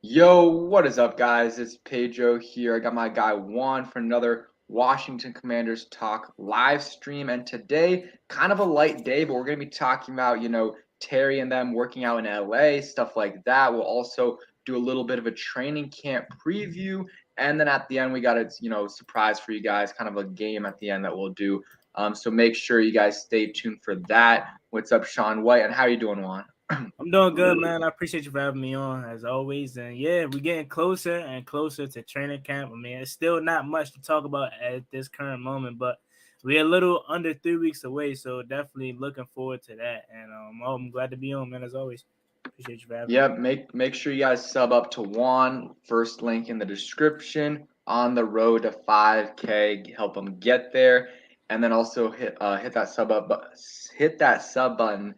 Yo, what is up, guys? It's Pedro here. I got my guy Juan for another Washington Commanders Talk live stream. And today, kind of a light day, but we're going to be talking about, Terry and them working out in LA, stuff like that. We'll also do a little bit of a training camp preview. And then at the end, we got a, surprise for you guys, kind of a game at the end that we'll do. So make sure you guys stay tuned for that. What's up, Sean White? And how you doing, Juan? I'm doing good, man. I appreciate you for having me on as always. And yeah, we're getting closer and closer to training camp. I mean, it's still not much to talk about at this current moment, but we're a little under 3 weeks away. So definitely looking forward to that. And I'm glad to be on, man, as always. Appreciate you for having me. Yep, make sure you guys sub up to Juan. First link in the description. On the road to 5K, help them get there, and then also hit that sub button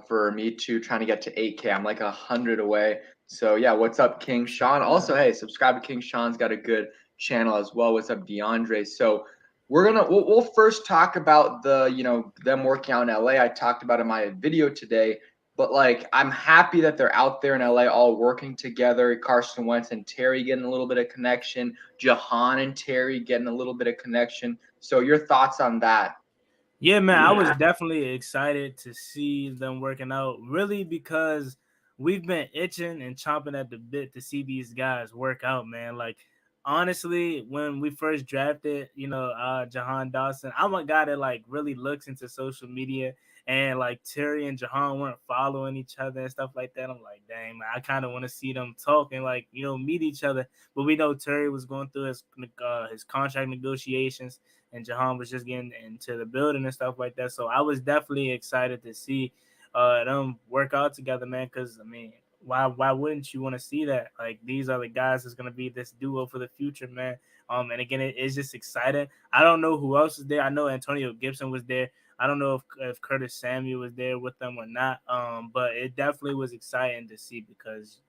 for me too. Trying to get to 8K. I'm like 100 away. So yeah, what's up, King Sean? Also, hey, subscribe to King Sean's got a good channel as well. What's up, DeAndre? So we'll first talk about them working out in LA. I talked about in my video today. But like, I'm happy that they're out there in LA all working together. Carson Wentz and Terry getting a little bit of connection. Jahan and Terry getting a little bit of connection. So your thoughts on that? Yeah, man, I was definitely excited to see them working out, really, because we've been itching and chomping at the bit to see these guys work out, man. Like, honestly, when we first drafted, Jahan Dotson, I'm a guy that like really looks into social media, and like Terry and Jahan weren't following each other and stuff like that. I'm like, dang, man, I kind of want to see them talk and like meet each other. But we know Terry was going through his contract negotiations, and Jahan was just getting into the building and stuff like that. So I was definitely excited to see them work out together, man. Because I mean, why wouldn't you want to see that? Like, these are the guys that's gonna be this duo for the future, man. And again, it's just exciting. I don't know who else is there. I know Antonio Gibson was there. I don't know if Curtis Samuel was there with them or not. But it definitely was exciting to see because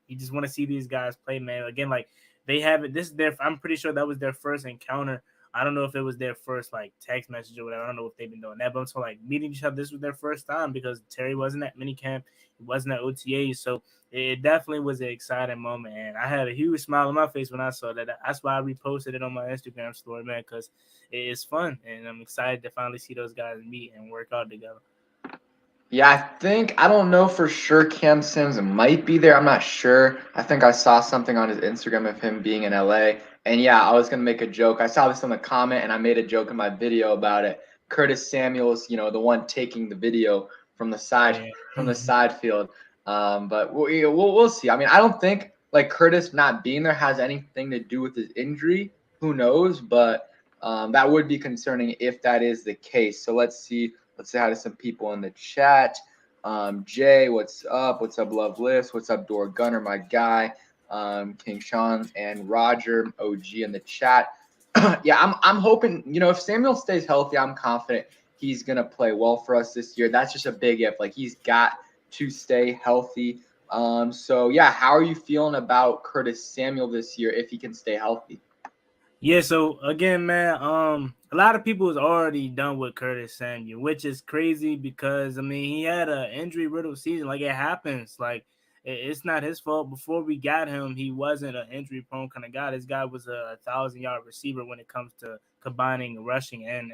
you just want to see these guys play, man. Again, like they haven't. This is their. I'm pretty sure that was their first encounter. I don't know if it was their first like text message or whatever. I don't know if they've been doing that, but I'm so like meeting each other. This was their first time because Terry wasn't at minicamp, he wasn't at OTA, so it definitely was an exciting moment, and I had a huge smile on my face when I saw that. That's why I reposted it on my Instagram story, man, because it's fun, and I'm excited to finally see those guys meet and work out together. Yeah, I don't know for sure. Cam Sims might be there. I'm not sure. I think I saw something on his Instagram of him being in LA. And yeah, I was gonna make a joke. I saw this in the comment, and I made a joke in my video about it. Curtis Samuel's, the one taking the video from the side Yeah. from the side field. But we'll see. I mean, I don't think like Curtis not being there has anything to do with his injury. Who knows? But that would be concerning if that is the case. So let's see. Let's say hi to some people in the chat. Jay, what's up? What's up, Love List? What's up, Door Gunner, my guy? King Sean and Roger, OG in the chat. Yeah, I'm hoping, if Samuel stays healthy, I'm confident he's gonna play well for us this year. That's just a big if. Like, he's got to stay healthy. So yeah, how are you feeling about Curtis Samuel this year if he can stay healthy? Yeah, so again, man, a lot of people is already done with Curtis Samuel, which is crazy because I mean he had an injury riddled season. Like, it happens. Like, it's not his fault. Before we got him, he wasn't an injury prone kind of guy. This guy was a 1,000 yard receiver when it comes to combining rushing and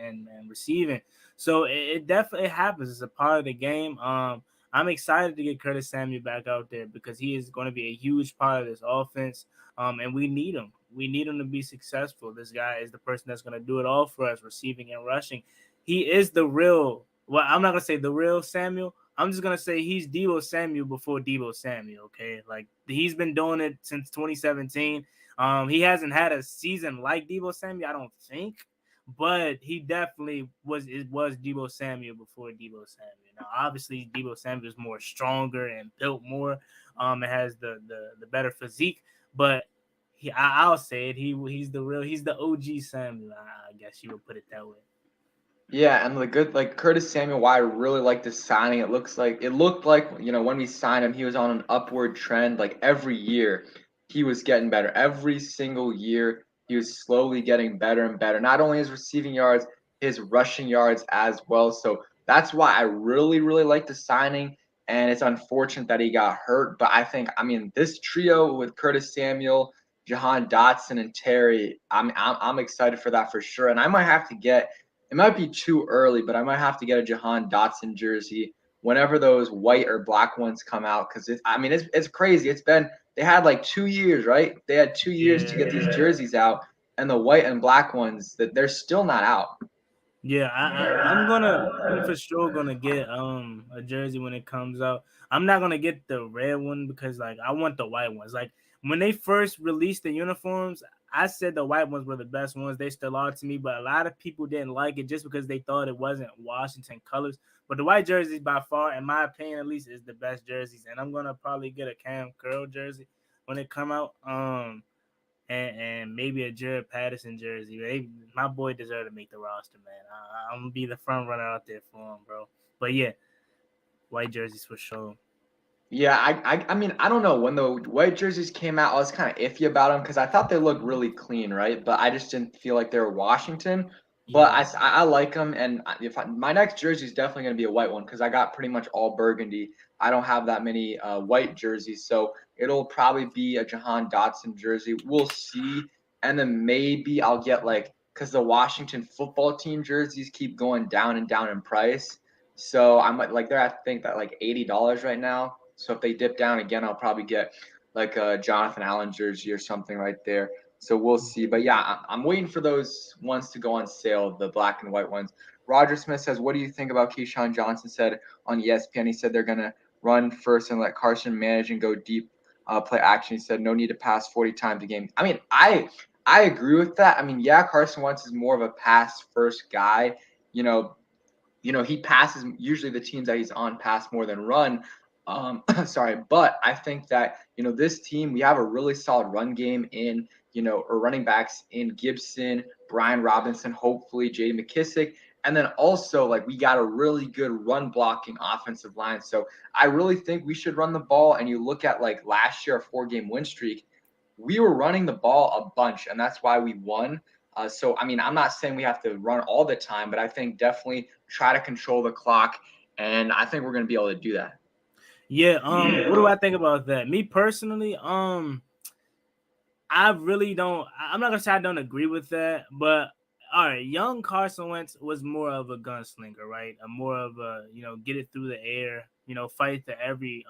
receiving. So it definitely happens. It's a part of the game. I'm excited to get Curtis Samuel back out there because he is going to be a huge part of this offense. And we need him. We need him to be successful. This guy is the person that's going to do it all for us, receiving and rushing. He is the real. Well, I'm not gonna say the real Samuel. I'm just gonna say he's Debo Samuel before Debo Samuel. Okay, like he's been doing it since 2017. He hasn't had a season like Debo Samuel, I don't think, but he definitely was. It was Debo Samuel before Debo Samuel. Now, obviously, Debo Samuel is more stronger and built more. It has the better physique, but I'll say it. He's the real. He's the OG Samuel. I guess you would put it that way. Yeah, and the good like Curtis Samuel, why I really like this signing. It looked like when we signed him, he was on an upward trend. Like every year, he was getting better. Every single year, he was slowly getting better and better. Not only his receiving yards, his rushing yards as well. So that's why I really, really like the signing. and it's unfortunate that he got hurt. But I mean, this trio with Curtis Samuel, Jahan Dotson, and Terry, I'm excited for that for sure. And I might have to get. It might be too early, but I might have to get a Jahan Dotson jersey whenever those white or black ones come out, because it's crazy. They had like 2 years, right? They had 2 years to get these jerseys out, and the white and black ones that they're still not out. Yeah, I'm for sure gonna get a jersey when it comes out. I'm not gonna get the red one because like I want the white ones. Like when they first released the uniforms, I said the white ones were the best ones. They still are to me, but a lot of people didn't like it just because they thought it wasn't Washington colors. But the white jerseys by far, in my opinion at least, is the best jerseys. And I'm gonna probably get a Cam Curl jersey when it come out. And maybe a Jared Patterson jersey. My boy deserves to make the roster, man. I'm gonna be the front runner out there for him, bro. But yeah, white jerseys for sure. Yeah, I mean, I don't know. When the white jerseys came out, I was kind of iffy about them because I thought they looked really clean, right? But I just didn't feel like they were Washington. But Yeah, I like them, and my next jersey is definitely going to be a white one because I got pretty much all burgundy. I don't have that many white jerseys, so it'll probably be a Jahan Dotson jersey. We'll see, and then maybe I'll get like because the Washington football team jerseys keep going down and down in price. So I'm like they're I think that like $80 right now. So if they dip down again, I'll probably get like a Jonathan Allen jersey or something right there. So we'll see. But yeah, I'm waiting for those ones to go on sale, the black and white ones. Roger Smith says, "What do you think about Keyshawn Johnson?" Said on ESPN, he said they're gonna run first and let Carson manage and go deep, play action. He said no need to pass 40 times a game. I mean, I agree with that. I mean, yeah, Carson Wentz is more of a pass first guy. You know, he passes usually the teams that he's on pass more than run. Sorry, but I think that this team we have a really solid run game in or running backs in Gibson, Brian Robinson, hopefully J.D. McKissick, and then also like we got a really good run blocking offensive line. So I really think we should run the ball. And you look at like last year, a 4-game win streak, we were running the ball a bunch, and that's why we won. So, I mean, I'm not saying we have to run all the time, but I think definitely try to control the clock, and I think we're going to be able to do that. yeah. What do I think about that? Me personally, I really don't. I'm not gonna say I don't agree with that, but all right, young Carson Wentz was more of a gunslinger, right? A more of a get it through the air, fight to every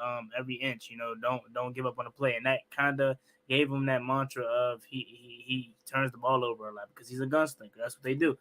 inch, don't give up on the play, and that kind of gave him that mantra of he turns the ball over a lot because he's a gunslinger. That's what they do.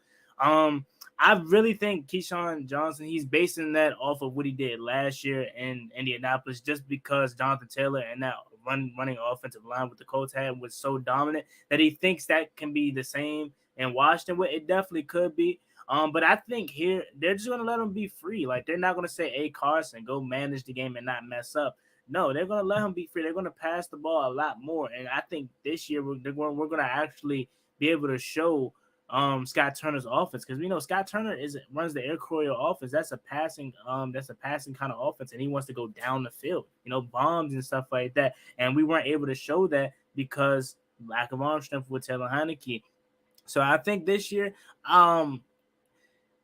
I really think Keyshawn Johnson, he's basing that off of what he did last year in Indianapolis, just because Jonathan Taylor and that running offensive line with the Colts had was so dominant that he thinks that can be the same in Washington. Well, it definitely could be. But I think here they're just gonna let him be free. Like they're not gonna say, "Hey, Carson, go manage the game and not mess up." No, they're gonna let him be free. They're gonna pass the ball a lot more, and I think this year we're gonna actually be able to show Scott Turner's offense, because we know Scott Turner runs the Air Coryell offense. That's a passing kind of offense, and he wants to go down the field, bombs and stuff like that. And we weren't able to show that because lack of arm strength with Taylor Heineke. So I think this year,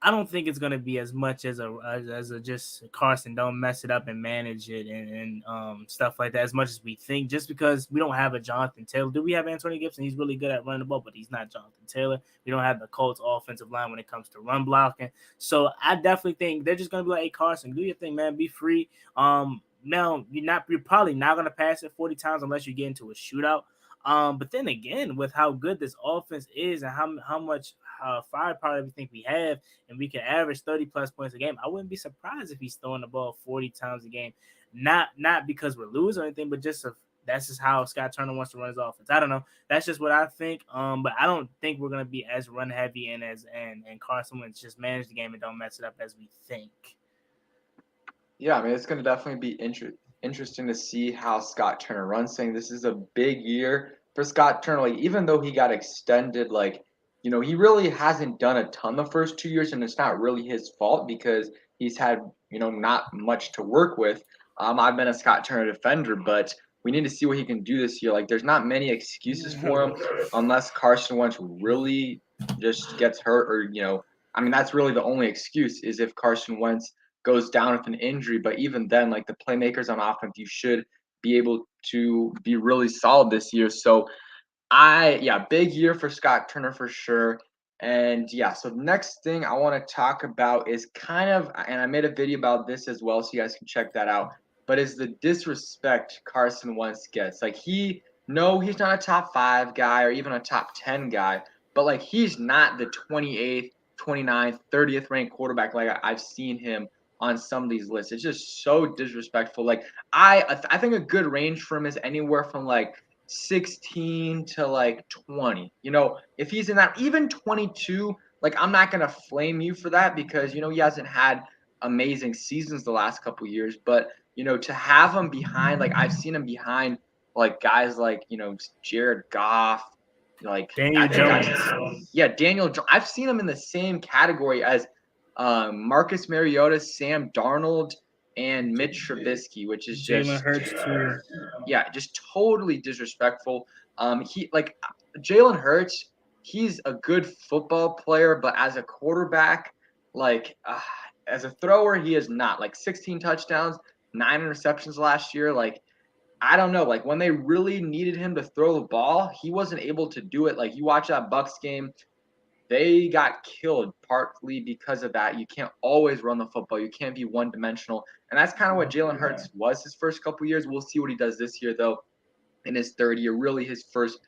I don't think it's gonna be as much as a just Carson don't mess it up and manage it and stuff like that as much as we think. Just because we don't have a Jonathan Taylor. Do we have Antonio Gibson? He's really good at running the ball, but he's not Jonathan Taylor. We don't have the Colts offensive line when it comes to run blocking. So I definitely think they're just gonna be like, "Hey, Carson, do your thing, man. Be free." Now you're probably not gonna pass it 40 times unless you get into a shootout. But then again, with how good this offense is and how much firepower we think we have, and we can average 30 plus points a game, I wouldn't be surprised if he's throwing the ball 40 times a game. Not because we're losing or anything, but that's just how Scott Turner wants to run his offense. I don't know. That's just what I think. But I don't think we're gonna be as run heavy and Carson Wentz just manage the game and don't mess it up as we think. Yeah, I mean, it's going to definitely be interesting to see how Scott Turner runs. Saying this is a big year for Scott Turner. Like, even though he got extended, like, he really hasn't done a ton the first 2 years, and it's not really his fault because he's had, not much to work with. I've been a Scott Turner defender, but we need to see what he can do this year. Like, there's not many excuses for him unless Carson Wentz really just gets hurt or, I mean, that's really the only excuse is if Carson Wentz goes down with an injury. But even then, like the playmakers on offense, you should be able to be really solid this year. So big year for Scott Turner for sure. And yeah, so the next thing I want to talk about is kind of, and I made a video about this as well, so you guys can check that out. But is the disrespect Carson Wentz gets. Like no, he's not a top 5 guy or even a top 10 guy, but like he's not the 28th, 29th, 30th ranked quarterback like I've seen him on some of these lists. It's just so disrespectful. Like I think a good range for him is anywhere from like 16 to like 20. If he's in that even 22, like I'm not going to flame you for that because he hasn't had amazing seasons the last couple years, but to have him behind, like I've seen him behind like guys like, Jared Goff, like Daniel Jones. Daniel Jones. I've seen him in the same category as Marcus Mariota, Sam Darnold, and Mitch Trubisky, which is Jalen Hurts too. Yeah, just totally disrespectful. He like Jalen Hurts. He's a good football player, but as a quarterback, like as a thrower, he is not. Like 16 touchdowns, 9 interceptions last year. Like I don't know. Like when they really needed him to throw the ball, he wasn't able to do it. Like you watch that Bucks game, they got killed partly because of that. You can't always run the football. You can't be one dimensional. And that's kind of what Jalen Hurts was his first couple years. We'll see what he does this year, though, in his third year. Really his first,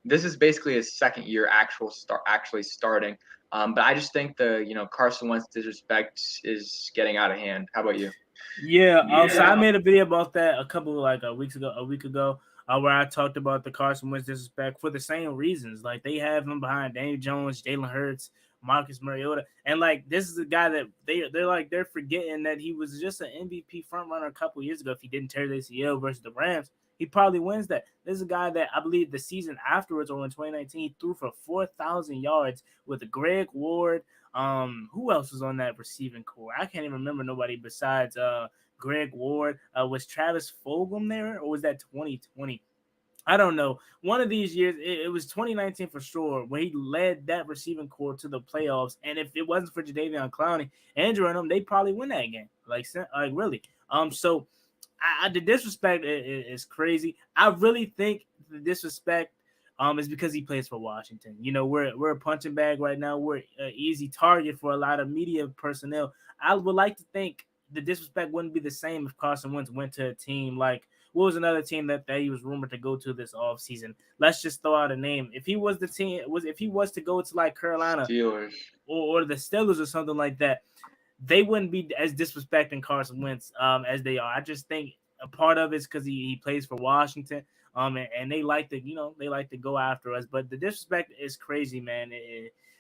this is basically his second year actually starting. But I just think the Carson Wentz disrespect is getting out of hand. How about you? Yeah, so I made a video about that a week ago, where I talked about the Carson Wentz disrespect for the same reasons. Like they have him behind Daniel Jones, Jalen Hurts, Marcus Mariota, and like this is a guy that they're forgetting that he was just an MVP front runner a couple years ago. If he didn't tear the ACL versus the Rams, he probably wins that. This is a guy that I believe the season afterwards, or in 2019, he threw for 4,000 yards with Greg Ward. Who else was on that receiving core? I can't even remember nobody besides Greg Ward. Was Travis Fulgham there, or was that 2020? I don't know. One of these years, it was 2019 for sure, where he led that receiving core to the playoffs. And if it wasn't for Jadeveon Clowney and Jerome, they probably win that game. Like really. So the disrespect is crazy. I really think the disrespect is because he plays for Washington. We're a punching bag right now. We're an easy target for a lot of media personnel. I would like to think the disrespect wouldn't be the same if Carson Wentz went to a team like, what was another team that he was rumored to go to this offseason? Let's just throw out a name. If he was if he was to go to like Carolina Steelers or the Steelers or something like that, they wouldn't be as disrespecting Carson Wentz as they are. I just think a part of it is because he plays for Washington. And they like to go after us, but the disrespect is crazy, man.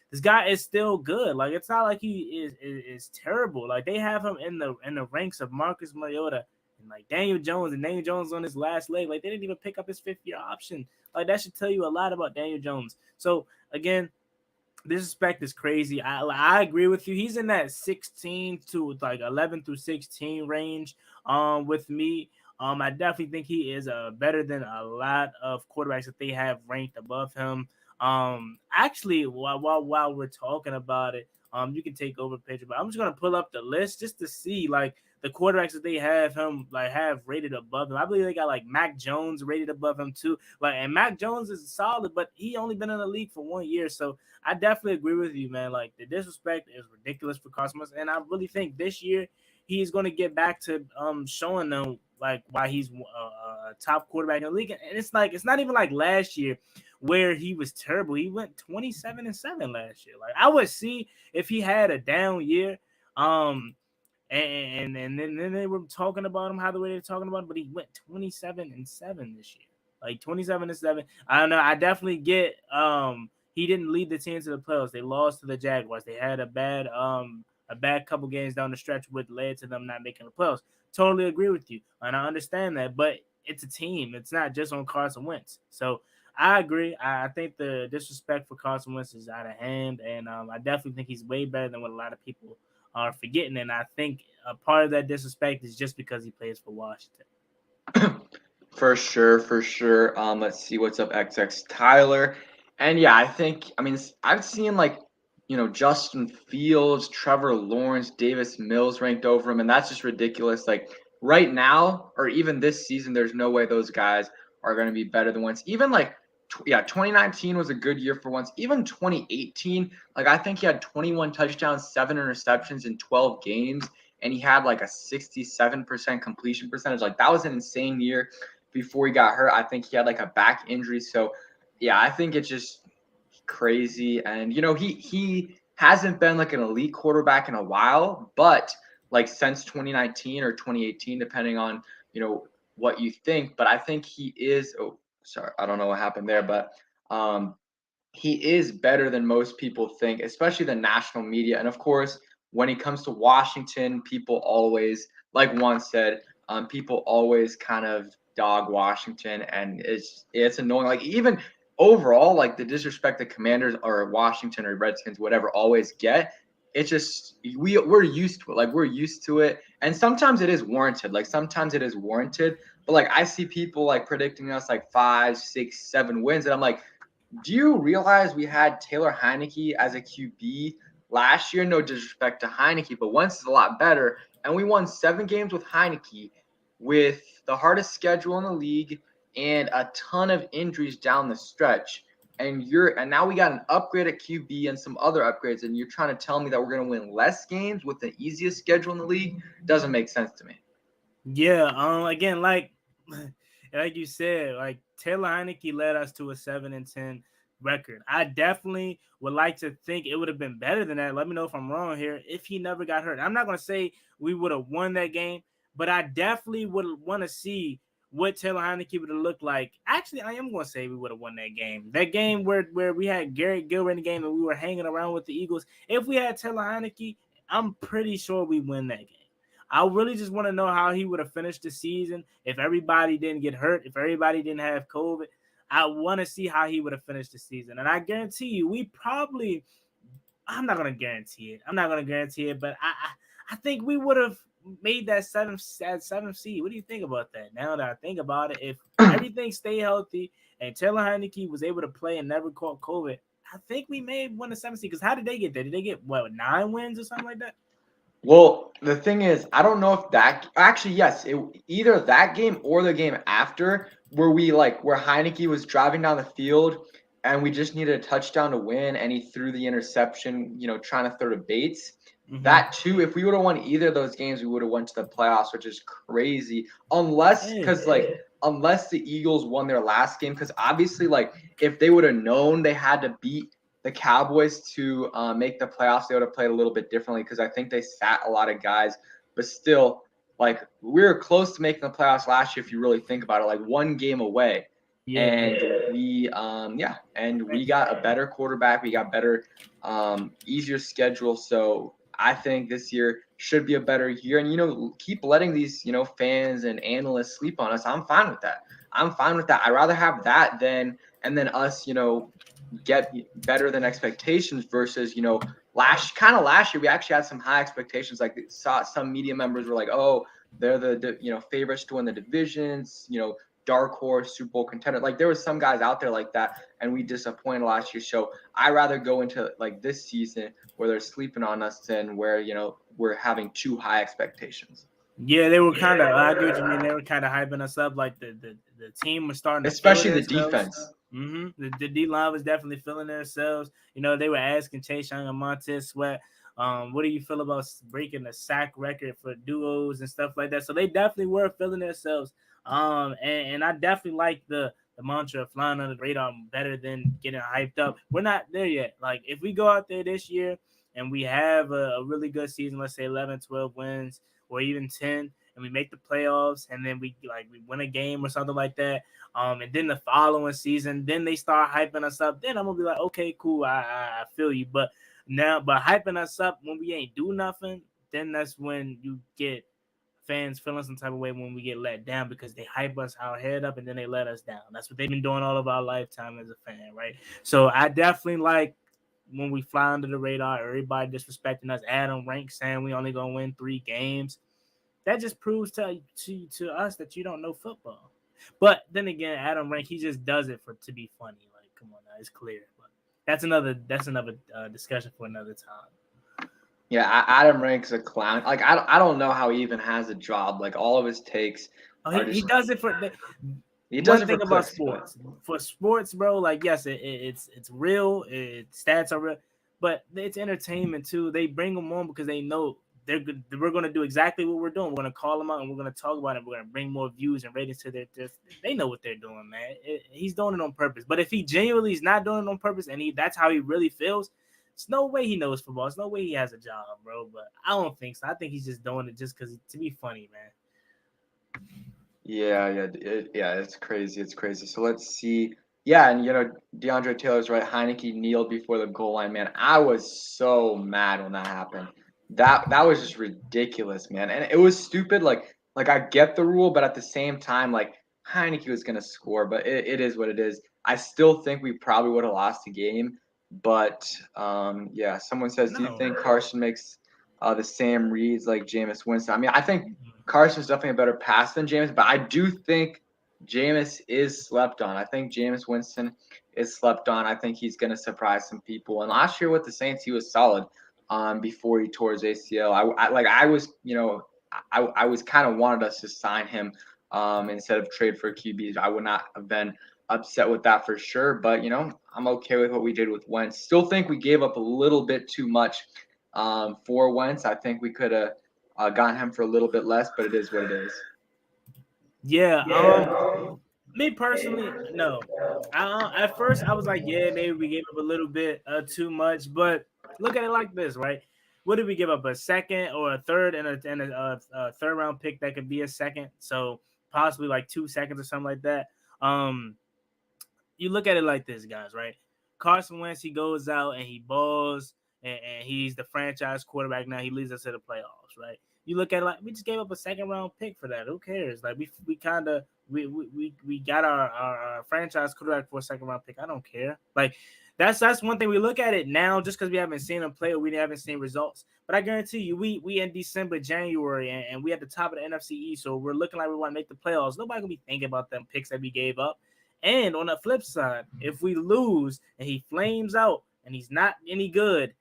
This guy is still good. Like it's not like he is terrible. Like they have him in the ranks of Marcus Mariota and like Daniel Jones, and Daniel Jones on his last leg. Like they didn't even pick up his 5th-year option. Like that should tell you a lot about Daniel Jones. So again, disrespect is crazy. I agree with you. He's in that 16 to like 11 through 16 range with me. I definitely think he is better than a lot of quarterbacks that they have ranked above him. Actually, while we're talking about it, you can take over, Pedro, but I'm just gonna pull up the list just to see like the quarterbacks that they have rated above him. I believe they got like Mac Jones rated above him too. Like, and Mac Jones is solid, but he only been in the league for 1 year, so I definitely agree with you, man. Like the disrespect is ridiculous for Carson Wentz, and I really think this year he's going to get back to showing them like why he's a top quarterback in the league. And it's not even like last year where he was terrible. He went 27-7 last year. Like I would see if he had a down year. And then they were talking about him how the way they're talking about him, but he went 27-7 this year. Like 27-7. I don't know. I definitely get he didn't lead the team to the playoffs. They lost to the Jaguars. They had a bad couple games down the stretch, which led to them not making the playoffs. Totally agree with you, and I understand that, but it's a team. It's not just on Carson Wentz. So I agree. I think the disrespect for Carson Wentz is out of hand, and I definitely think he's way better than what a lot of people are forgetting. And I think a part of that disrespect is just because he plays for Washington. For sure. Let's see what's up, XX Tyler. And yeah, I mean, I've seen like Justin Fields, Trevor Lawrence, Davis Mills ranked over him, and that's just ridiculous. Like right now, or even this season, there's no way those guys are going to be better than Wentz. Even like, 2019 was a good year for Wentz. Even 2018, like I think he had 21 touchdowns, 7 interceptions in 12 games, and he had like a 67% completion percentage. Like that was an insane year before he got hurt. I think he had like a back injury. So yeah, I think it's just crazy. And he hasn't been like an elite quarterback in a while, but like since 2019 or 2018, depending on what you think. But I think he is. Oh, sorry, I don't know what happened there, but um, he is better than most people think, especially the national media. And of course, when he comes to Washington, people always, like Juan said, people always kind of dog Washington, and it's annoying. Like even overall, like the disrespect the Commanders or Washington or Redskins, whatever, always get. It's just we're used to it. Like we're used to it, and sometimes it is warranted. Like sometimes it is warranted. But like I see people like predicting us like 5, 6, 7 wins, and I'm like, do you realize we had Taylor Heineke as a QB last year? No disrespect to Heineke, but Wentz is a lot better. And we won 7 games with Heineke with the hardest schedule in the league and a ton of injuries down the stretch. And now we got an upgrade at QB and some other upgrades, and you're trying to tell me that we're going to win less games with the easiest schedule in the league? Doesn't make sense to me. Yeah. Again, like you said, like Taylor Heineke led us to a 7-10 record. I definitely would like to think it would have been better than that. Let me know if I'm wrong here. If he never got hurt, I'm not going to say we would have won that game, but I definitely would want to see what Taylor Heineke would have looked like. Actually, I am going to say we would have won that game. That game where we had Garrett Gilbert in the game and we were hanging around with the Eagles. If we had Taylor Heineke, I'm pretty sure we win that game. I really just want to know how he would have finished the season if everybody didn't get hurt, if everybody didn't have COVID. I want to see how he would have finished the season. And I guarantee you, I'm not going to guarantee it. But I think we would have made that seventh seed. What do you think about that? Now that I think about it, if everything stayed healthy and Taylor Heineke was able to play and never caught COVID, I think we may have won the seventh seed. Because how did they get there? Did they get, 9 wins or something like that? Well, the thing is, I don't know if that actually, yes, either that game or the game after where Heineke was driving down the field and we just needed a touchdown to win and he threw the interception, trying to throw to Bates. Mm-hmm. That too, if we would have won either of those games, we would have went to the playoffs, which is crazy. Unless the Eagles won their last game, because obviously, like if they would have known they had to beat the Cowboys to make the playoffs, they would have played a little bit differently because I think they sat a lot of guys. But still, like we were close to making the playoffs last year if you really think about it, like 1 game away. Yeah. And we got a better quarterback. We got better, easier schedule. So I think this year should be a better year. And keep letting these fans and analysts sleep on us. I'm fine with that. I'd rather have that than us get better than expectations versus last year we actually had some high expectations. Like some media members were like, oh, they're the favorites to win the divisions, dark horse Super Bowl contender. Like there was some guys out there like that, and we disappointed last year. So I rather go into like this season where they're sleeping on us than where we're having too high expectations. Yeah, they were kind of. I get what you mean. They were kind of hyping us up, like the team was starting to especially feel the defense. Mm-hmm. The D line was definitely feeling themselves. They were asking Chase Young and Montez Sweat, what do you feel about breaking the sack record for duos and stuff like that? So they definitely were feeling themselves. And I definitely like the mantra of flying under the radar better than getting hyped up. We're not there yet. Like if we go out there this year and we have a really good season, let's say 11, 12 wins or even 10, and we make the playoffs, and then we win a game or something like that. And then the following season, then they start hyping us up. Then I'm gonna be like, okay, cool, I feel you. But hyping us up when we ain't do nothing, then that's when you get fans feeling some type of way when we get let down because they hype us our head up and then they let us down. That's what they've been doing all of our lifetime as a fan, right? So I definitely like when we fly under the radar, everybody disrespecting us. Adam Rank saying we only gonna win 3 games. That just proves to us that you don't know football. But then again, Adam Rank, he just does it to be funny. Like, come on now, it's clear. But That's another discussion for another time. Yeah, Adam Rank's a clown. Like I don't know how he even has a job. Like all of his takes Oh, are he just does it for he does one it for thing about clicks, but sports. For sports, bro, like yes, it's real. Stats are real, but it's entertainment too. They bring them on because they know they're good. We're going to do exactly what we're doing. We're going to call them out and we're going to talk about it. We're going to bring more views and ratings to their they know what they're doing, man. He's doing it on purpose. But if he genuinely is not doing it on purpose and that's how he really feels, it's no way he knows football. It's no way he has a job, bro. But I don't think so. I think he's just doing it just because to be funny, man. yeah, it's crazy. It's crazy. So let's see. Yeah, and DeAndre Taylor's right. Heineke kneeled before the goal line, man. I was so mad when that happened. That was just ridiculous, man. And it was stupid. Like I get the rule, but at the same time, like Heineke was gonna score, but it is what it is. I still think we probably would have lost the game. But yeah, someone says, do you No. think Carson makes the same reads like Jameis Winston? I mean, I think Carson's definitely a better pass than Jameis, but I do think Jameis is slept on. I think Jameis Winston is slept on. I think he's going to surprise some people. And last year with the Saints, he was solid before he tore his ACL. I was kind of wanted us to sign him instead of trade for QBs. I would not have been upset with that for sure. But, I'm okay with what we did with Wentz. Still think we gave up a little bit too much for Wentz. I think we could have gotten him for a little bit less, but it is what it is. Yeah. Me personally, no. At first, I was like, yeah, maybe we gave up a little bit too much. But look at it like this, right? What did we give up? A second or a third and a third round pick that could be a second. So possibly like 2 seconds or something like that. You look at it like this, guys, right? Carson Wentz, he goes out and he balls, and he's the franchise quarterback now. He leads us to the playoffs, right? You look at it like we just gave up a second round pick for that. Who cares? Like we kind of we got our franchise quarterback for a second round pick. I don't care. Like that's one thing we look at it now just because we haven't seen him play or we haven't seen results. But I guarantee you, we in December, January, and we at the top of the NFC East, so we're looking like we want to make the playoffs. Nobody gonna be thinking about them picks that we gave up. And on the flip side, if we lose and he flames out and he's not any good,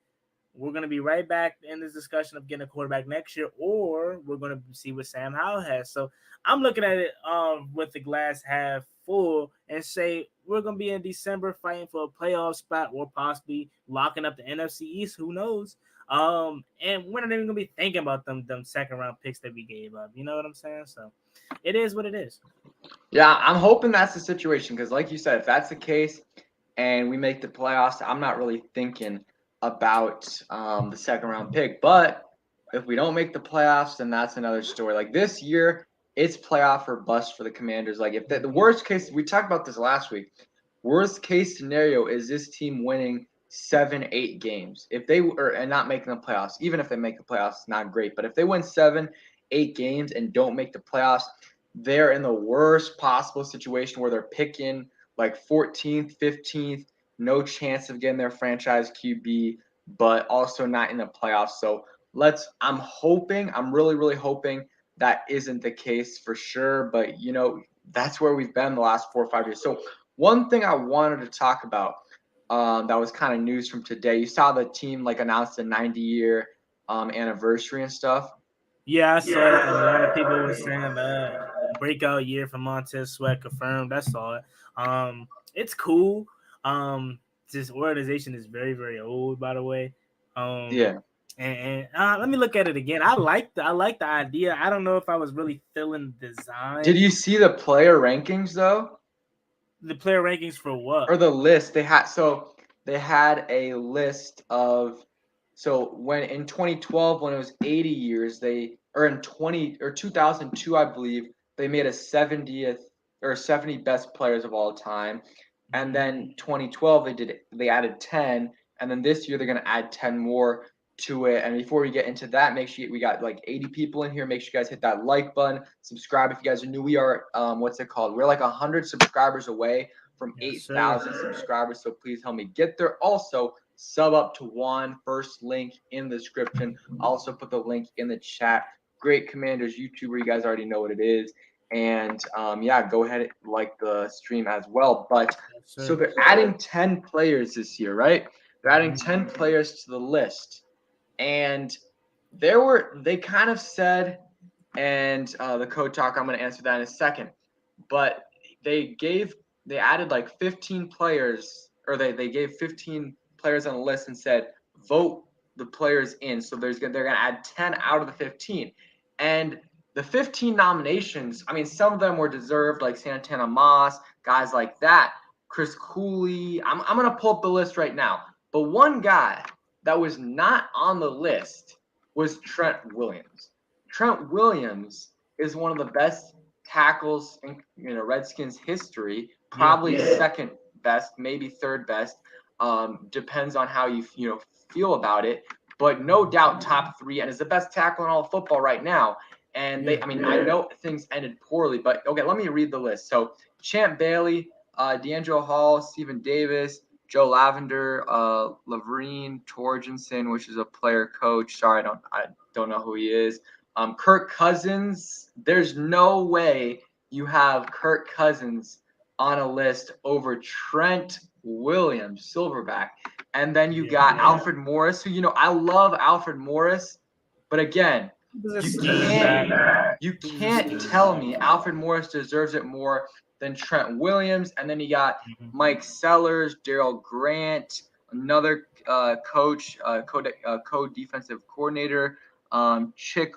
we're going to be right back in this discussion of getting a quarterback next year, or we're going to see what Sam Howell has. So I'm looking at it with the glass half full and say we're going to be in December fighting for a playoff spot or possibly locking up the NFC East. Who knows? And we're not even going to be thinking about them second round picks that we gave up. You know what I'm saying? So it is what it is. Yeah, I'm hoping that's the situation because, like you said, if that's the case and we make the playoffs, I'm not really thinking about the second round pick. But if we don't make the playoffs, then that's another story. Like this year, it's playoff or bust for the Commanders. Like if the worst case, we talked about this last week. Worst case scenario is this team winning 7, 8 games. If they are and not making the playoffs, even if they make the playoffs, not great. But if they win 7, 8 games and don't make the playoffs, they're in the worst possible situation where they're picking like 14th, 15th, no chance of getting their franchise QB, but also not in the playoffs. So I'm really, really hoping that isn't the case for sure. But, that's where we've been the last 4 or 5 years. So, one thing I wanted to talk about that was kind of news from today. You saw the team like announced a 90-year anniversary and stuff. Yeah, I saw that. A lot of people were saying breakout year for Montez Sweat confirmed. I saw it. It's cool. This organization is very, very old, by the way. Yeah. And let me look at it again. I like the idea. I don't know if I was really feeling the design. Did you see the player rankings though? The player rankings for what? Or the list they had a list of when in 2012 when it was 80 years in 2002 I believe they made a 70th or 70 best players of all time, and then 2012 they added 10, and then this year they're going to add 10 more to it. And before we get into that, make sure we got like 80 people in here. Make sure you guys hit that like button, subscribe if you guys are new. We are what's it called? We're like 100 subscribers away from 8,000 subscribers, so please help me get there. Also, sub up to Juan, first link in the description. Also put the link in the chat. Great Commanders YouTuber, you guys already know what it is. And go ahead like the stream as well. But so Sir. they're adding 10 players this year, right? They're adding 10 players to the list. And they kind of said, and the code talk, I'm going to answer that in a second. But they added like 15 players, or they gave 15 players on the list and said, vote the players in. So they're going to add 10 out of the 15. And the 15 nominations, I mean, some of them were deserved, like Santana Moss, guys like that. Chris Cooley. I'm going to pull up the list right now. But one guy that was not on the list was Trent Williams. Trent Williams is one of the best tackles in Redskins history, probably second best, maybe third best. Depends on how you feel about it, but no doubt top 3, and is the best tackle in all of football right now. And I know things ended poorly, but okay, let me read the list. So Champ Bailey, D'Angelo Hall, Stephen Davis, Joe Lavender, Laverine Torgensen, which is a player coach. Sorry, I don't know who he is. Kirk Cousins. There's no way you have Kirk Cousins on a list over Trent Williams, Silverback. And then you got Alfred Morris, who, I love Alfred Morris. But again, you can't tell me Alfred Morris deserves it more than Trent Williams. And then you got Mike Sellers, Daryl Grant, another coach, co-defensive coordinator, Chip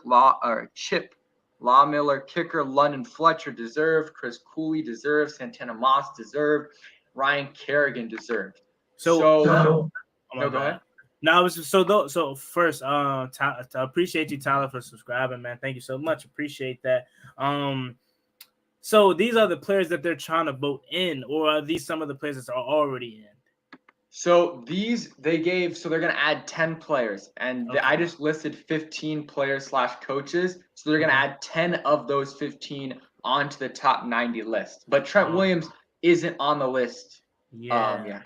Lawmiller, kicker, London Fletcher deserved, Chris Cooley deserved, Santana Moss deserved, Ryan Kerrigan deserved. No, go ahead. No, so first, I appreciate you, Tyler, for subscribing, man. Thank you so much. Appreciate that. So these are the players that they're trying to vote in, or are these some of the players that are already in? So they're going to add 10 players, and I just listed 15 players / coaches. So they're going to add 10 of those 15 onto the top 90 list. But Trent Williams isn't on the list. I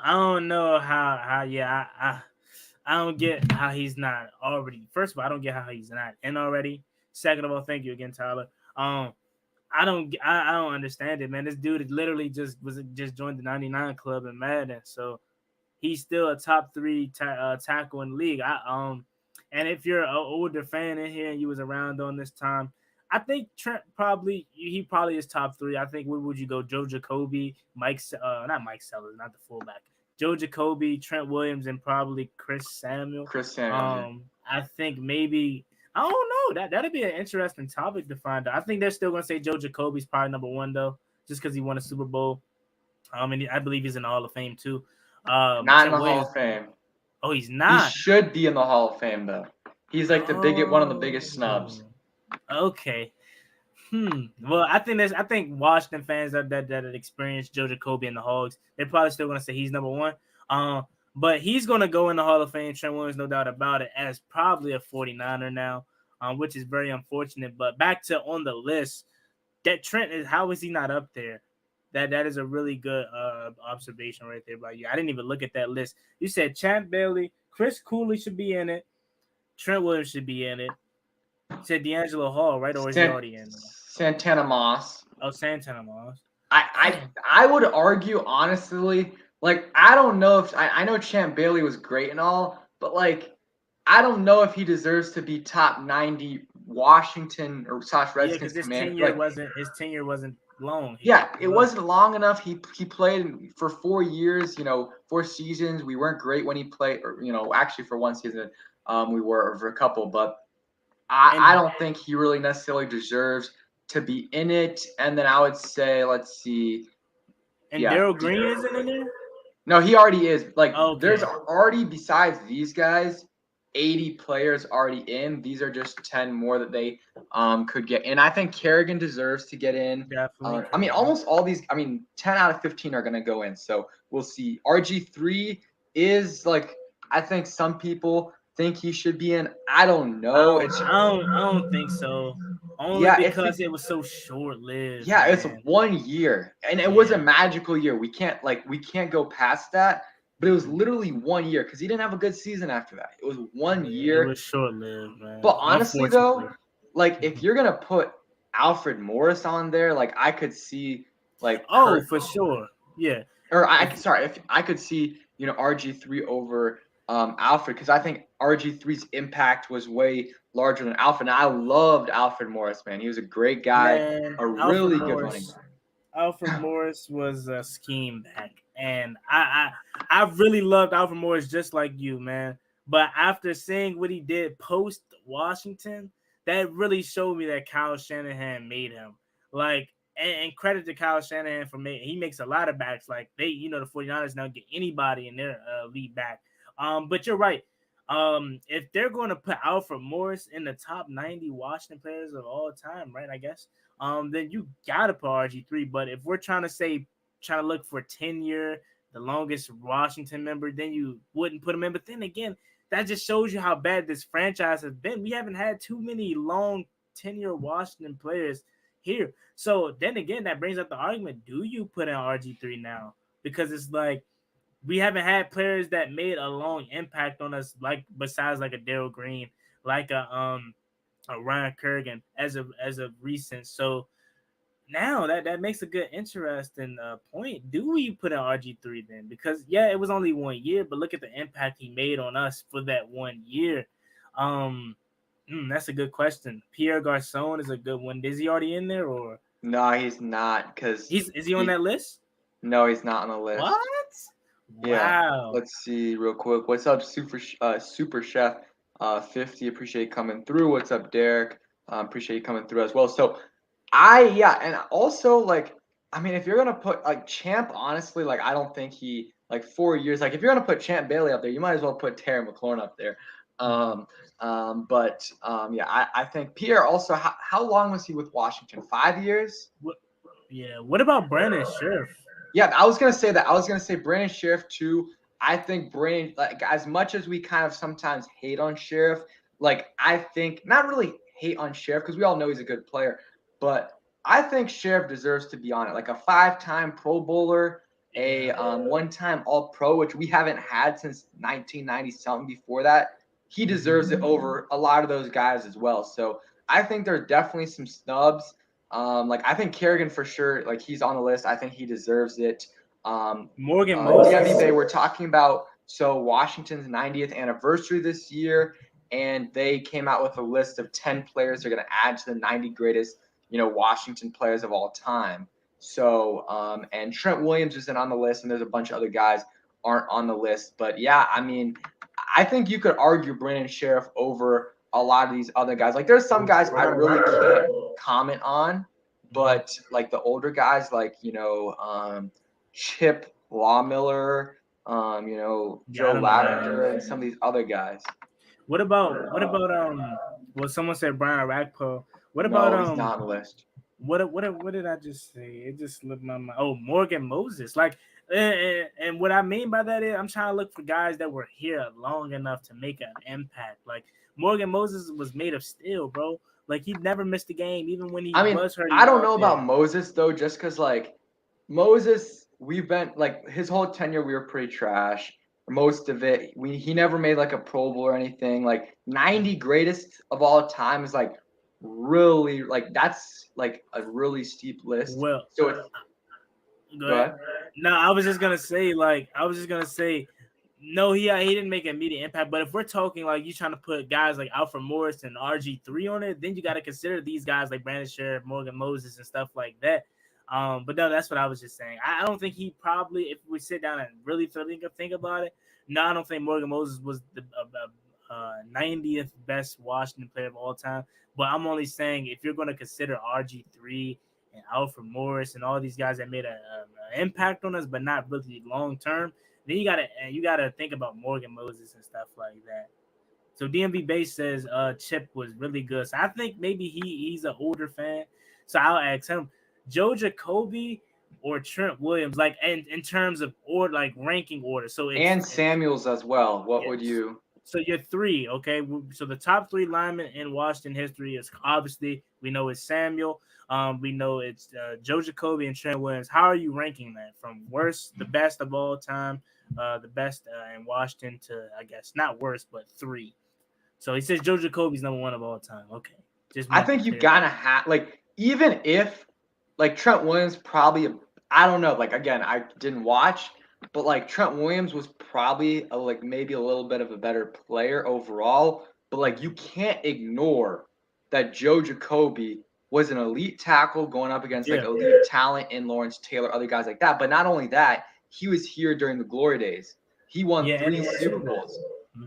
don't know how I don't get how he's not already. First of all, I don't get how he's not in already. Second of all, thank you again, Tyler. I don't understand it, man. This dude literally just joined the 99 club in Madden, so he's still a top 3 tackle in the league. And if you're an older fan in here and you was around on this time, I think Trent probably is top 3. I think where would you go? Joe Jacoby, not Mike Sellers, not the fullback. Joe Jacoby, Trent Williams, and probably Chris Samuel. I think maybe. I don't know. That'd be an interesting topic to find out. I think they're still going to say Joe Jacoby's probably number 1 though, just because he won a Super Bowl. And I believe he's in the Hall of Fame too. Not in the Hall of Fame. Oh, he's not. He should be in the Hall of Fame though. He's like one of the biggest snubs. Okay. Well, I think Washington fans that experienced Joe Jacoby and the Hogs, they're probably still going to say he's number 1. But he's going to go in the Hall of Fame, Trent Williams, no doubt about it, as probably a 49er now, which is very unfortunate. But back to on the list, that Trent how is he not up there? That is a really good observation right there by you. I didn't even look at that list. You said Champ Bailey, Chris Cooley should be in it, Trent Williams should be in it. You said D'Angelo Hall, right? Or is he already in? Santana Moss. Oh, Santana Moss. I would argue honestly. Like, I don't know if I know Champ Bailey was great and all, but like, I don't know if he deserves to be top 90 Washington or Redskins commander. His tenure wasn't long. It wasn't long enough. He played for 4 years, 4 seasons. We weren't great when he played, or actually for 1 season, we were for a couple. But I don't think he really necessarily deserves to be in it. And then I would say, let's see. And Daryl Green isn't in there? No, he already is. Like, There's already, besides these guys, 80 players already in. These are just 10 more that they could get in. I think Kerrigan deserves to get in. Definitely. Almost all these, 10 out of 15 are going to go in. So we'll see. RG3 is, I think some people think he should be in. I don't know. I don't think so. Only because it was so short-lived. Yeah, man. It's 1 year, and it was a magical year. We can't go past that. But it was literally 1 year because he didn't have a good season after that. It was 1 year. It was short-lived, man. But honestly, though, if you're gonna put Alfred Morris on there, like I could see like Oh, Kurt, for sure. Yeah. or If if I could see RG3 over Alfred, because I think RG3's impact was way larger than Alfred. And I loved Alfred Morris, man. He was a great guy, man, a really good running back. Alfred Morris was a scheme back, and I really loved Alfred Morris just like you, man. But after seeing what he did post Washington, that really showed me that Kyle Shanahan made him. Like, and credit to Kyle Shanahan for he makes a lot of backs. Like the 49ers now get anybody in their lead back. But you're right. If they're going to put Alfred Morris in the top 90 Washington players of all time, right? I guess then you gotta put RG3. But if we're trying to look for tenure, the longest Washington member, then you wouldn't put him in. But then again, that just shows you how bad this franchise has been. We haven't had too many long tenure Washington players here. So then again, that brings up the argument: do you put in RG3 now? Because it's like we haven't had players that made a long impact on us, like besides like a Darryl Green, like a Ryan Kerrigan as of recent. So now that makes a good interesting point. Do we put in RG3 then? Because yeah, it was only 1 year, but look at the impact he made on us for that 1 year. That's a good question. Pierre Garcon is a good one. Is he already in there, or No, he's not, because is he on that list? no, he's not on the list. What? Yeah. Wow. Let's see real quick. What's up, Super Chef 50? Appreciate you coming through. What's up, Derek? Appreciate you coming through as well. So and also like, I mean, if you're gonna put like Champ, honestly, like I don't think he, like 4 years. Like if you're gonna put Champ Bailey up there, you might as well put Terry McLaurin up there. I think Pierre also. How long was he with Washington? 5 years. Yeah. What about Brandon Scherf? Yeah, I was gonna say that. I was gonna say Brandon Sheriff too. I think Brandon, like as much as we kind of sometimes hate on Sheriff, like I think not really hate on Sheriff because we all know he's a good player, but I think Sheriff deserves to be on it. Like a 5-time Pro Bowler, a one-time All Pro, which we haven't had since 1990 something before that. He deserves it over a lot of those guys as well. So I think there are definitely some snubs. Like I think Kerrigan for sure, like he's on the list. I think he deserves it. Morgan Moses. DMV, we're talking about Washington's 90th anniversary this year, and they came out with a list of 10 players they're going to add to the 90 greatest, Washington players of all time. So, and Trent Williams isn't on the list, and there's a bunch of other guys aren't on the list. But yeah, I mean, I think you could argue Brandon Sheriff over a lot of these other guys. Like there's some guys I really can't comment on, but like the older guys, like Chip Lawmiller, Joe Lavender, and some of these other guys. What about well, someone said Brian Rackpo. What about No, he's not on the list. What did I just say? It just slipped my mind. Oh, Morgan Moses. Like, and what I mean by that is I'm trying to look for guys that were here long enough to make an impact. Like Morgan Moses was made of steel, bro. Like he never missed a game, even when he was hurt. I don't know about Moses though, just because like Moses, we've been like his whole tenure we were pretty trash. Most of it, he never made like a Pro Bowl or anything. Like 90 greatest of all time is like really like that's like a really steep list. Well, so it's, go ahead. No, I was just gonna say no, he didn't make an immediate impact. But if we're talking like you trying to put guys like Alfred Morris and RG3 on it, then you got to consider these guys like Brandon Sheriff, Morgan Moses, and stuff like that. But no, that's what I was just saying. I don't think he probably, if we sit down and really think about it, no, I don't think Morgan Moses was the 90th best Washington player of all time. But I'm only saying if you're going to consider RG3 and Alfred Morris and all these guys that made an impact on us, but not really long term, then you gotta think about Morgan Moses and stuff like that. So DMV Base says Chip was really good. So I think maybe he's an older fan. So I'll ask him, Joe Jacoby or Trent Williams, like in terms of order, like ranking order. So and Samuels as well. What would you? So you're three, okay? So the top three linemen in Washington history is obviously we know it's Samuel. We know it's Joe Jacoby and Trent Williams. How are you ranking that from worst, the best of all time, the best in Washington to, I guess, not worst, but three? So he says Joe Jacoby's number one of all time. Okay. I think you gotta have like even if like Trent Williams probably, I don't know, like again, I didn't watch, but like Trent Williams was probably like maybe a little bit of a better player overall, but like you can't ignore that Joe Jacoby was an elite tackle going up against like elite talent in Lawrence Taylor, other guys like that. But not only that, he was here during the glory days. He won 3 Super Bowls.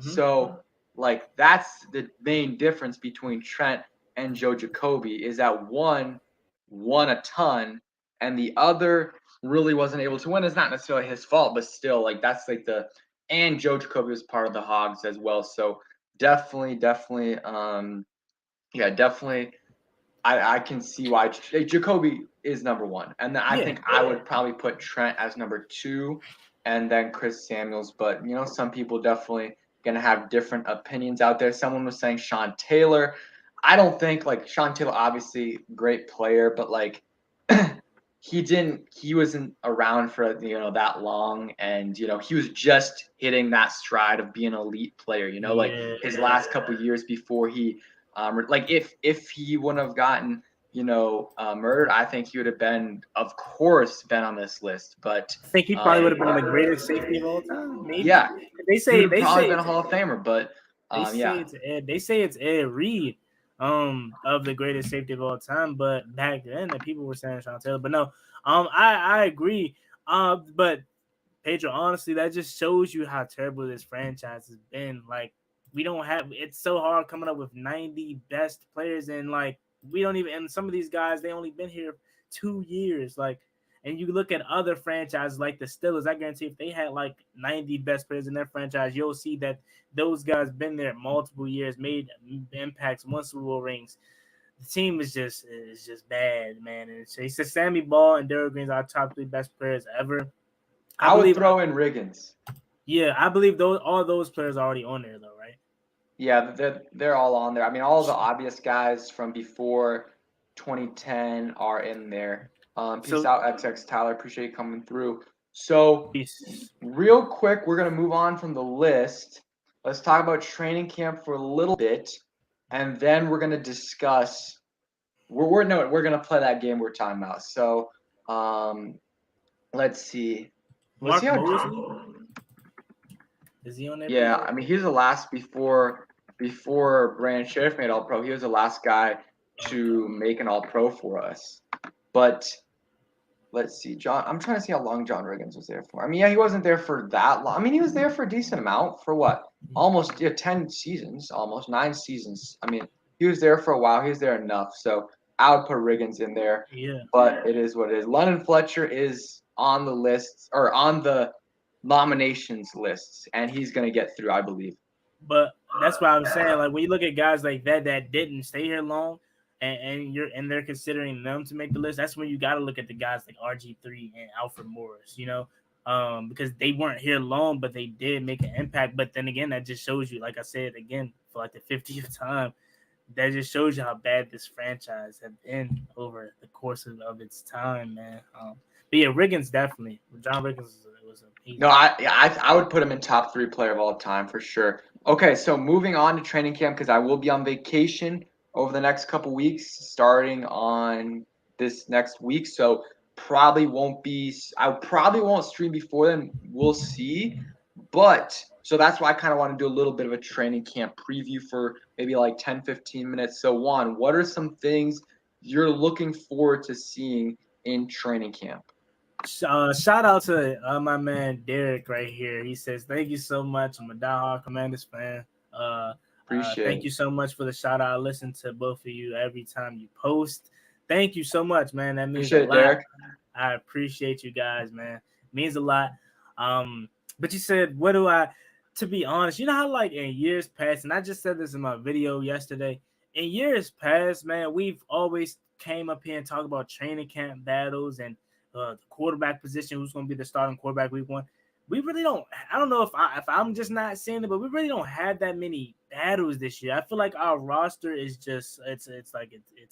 So like that's the main difference between Trent and Joe Jacoby is that one won a ton and the other really wasn't able to win. It's not necessarily his fault, but still, like that's like and Joe Jacoby was part of the Hogs as well. So definitely, definitely. I can see why Jacoby is number one, and then I think I would probably put Trent as number 2, and then Chris Samuels. But some people definitely gonna have different opinions out there. Someone was saying Sean Taylor. I don't think like Sean Taylor, obviously great player, but like he wasn't around for that long, and he was just hitting that stride of being an elite player. Like his last couple years before he like if he wouldn't have gotten murdered, I think he would have been, of course, been on this list. But I think he probably would have been the greatest safety of all time. Maybe. Yeah, they say probably been a Hall of Famer, but they say it's Ed Reed of the greatest safety of all time. But back then, the people were saying Sean Taylor. But no, I agree. But Pedro, honestly, that just shows you how terrible this franchise has been. Like, we don't have. It's so hard coming up with 90 best players, and like we don't even. And some of these guys, they only been here 2 years. Like, and you look at other franchises like the Steelers. I guarantee if they had like 90 best players in their franchise, you'll see that those guys been there multiple years, made impacts, won Super Bowl rings. The team is just bad, man. And he says Sammy Ball and Darryl Green's our top 3 best players ever. I would throw in Riggins. Yeah, I believe all those players are already on there, though, right? Yeah, they're all on there. I mean, all the obvious guys from before 2010 are in there. Peace out, XX Tyler. Appreciate you coming through. So, real quick, we're gonna move on from the list. Let's talk about training camp for a little bit, and then we're gonna discuss. We're gonna play that game we're talking about. So, let's see. Mark Mosley? Is he on there? Yeah, I mean, he's the last before Brandon Sheriff made All Pro. He was the last guy to make an All Pro for us. But let's see, I'm trying to see how long John Riggins was there for. I mean, yeah, he wasn't there for that long. I mean, he was there for a decent amount. For what? Almost 10 seasons, almost 9 seasons. I mean, he was there for a while. He was there enough. So I would put Riggins in there. Yeah. But it is what it is. London Fletcher is on the list, or on the nominations lists, and he's going to get through, I believe. But that's what I'm saying. Like, when you look at guys like that didn't stay here long, and they're considering them to make the list, that's when you got to look at the guys like RG3 and Alfred Morris, because they weren't here long, but they did make an impact. But then again, that just shows you, like I said again, for like the 50th time, that just shows you how bad this franchise has been over the course of its time, man. But yeah, Riggins definitely. John Riggins was a No, I would put him in top 3 player of all time for sure. Okay, so moving on to training camp, because I will be on vacation over the next couple weeks, starting on this next week. So I probably won't stream before then. We'll see. But so that's why I kind of want to do a little bit of a training camp preview for maybe like 10, 15 minutes. So Juan, what are some things you're looking forward to seeing in training camp? Shout out to my man Derek right here. He says, "Thank you so much. I'm a diehard Commanders fan. Appreciate thank you so much for the shout out. I listen to both of you every time you post. Thank you so much, man. That means a lot. Derek. I appreciate you guys, man. It means a lot. But you said, to be honest, you know how like in years past, and I just said this in my video yesterday, in years past, man, we've always came up here and talked about training camp battles and the quarterback position, who's going to be the starting quarterback week 1. We really don't. I don't know if I'm just not seeing it, but we really don't have that many battles this year. I feel like our roster is just it's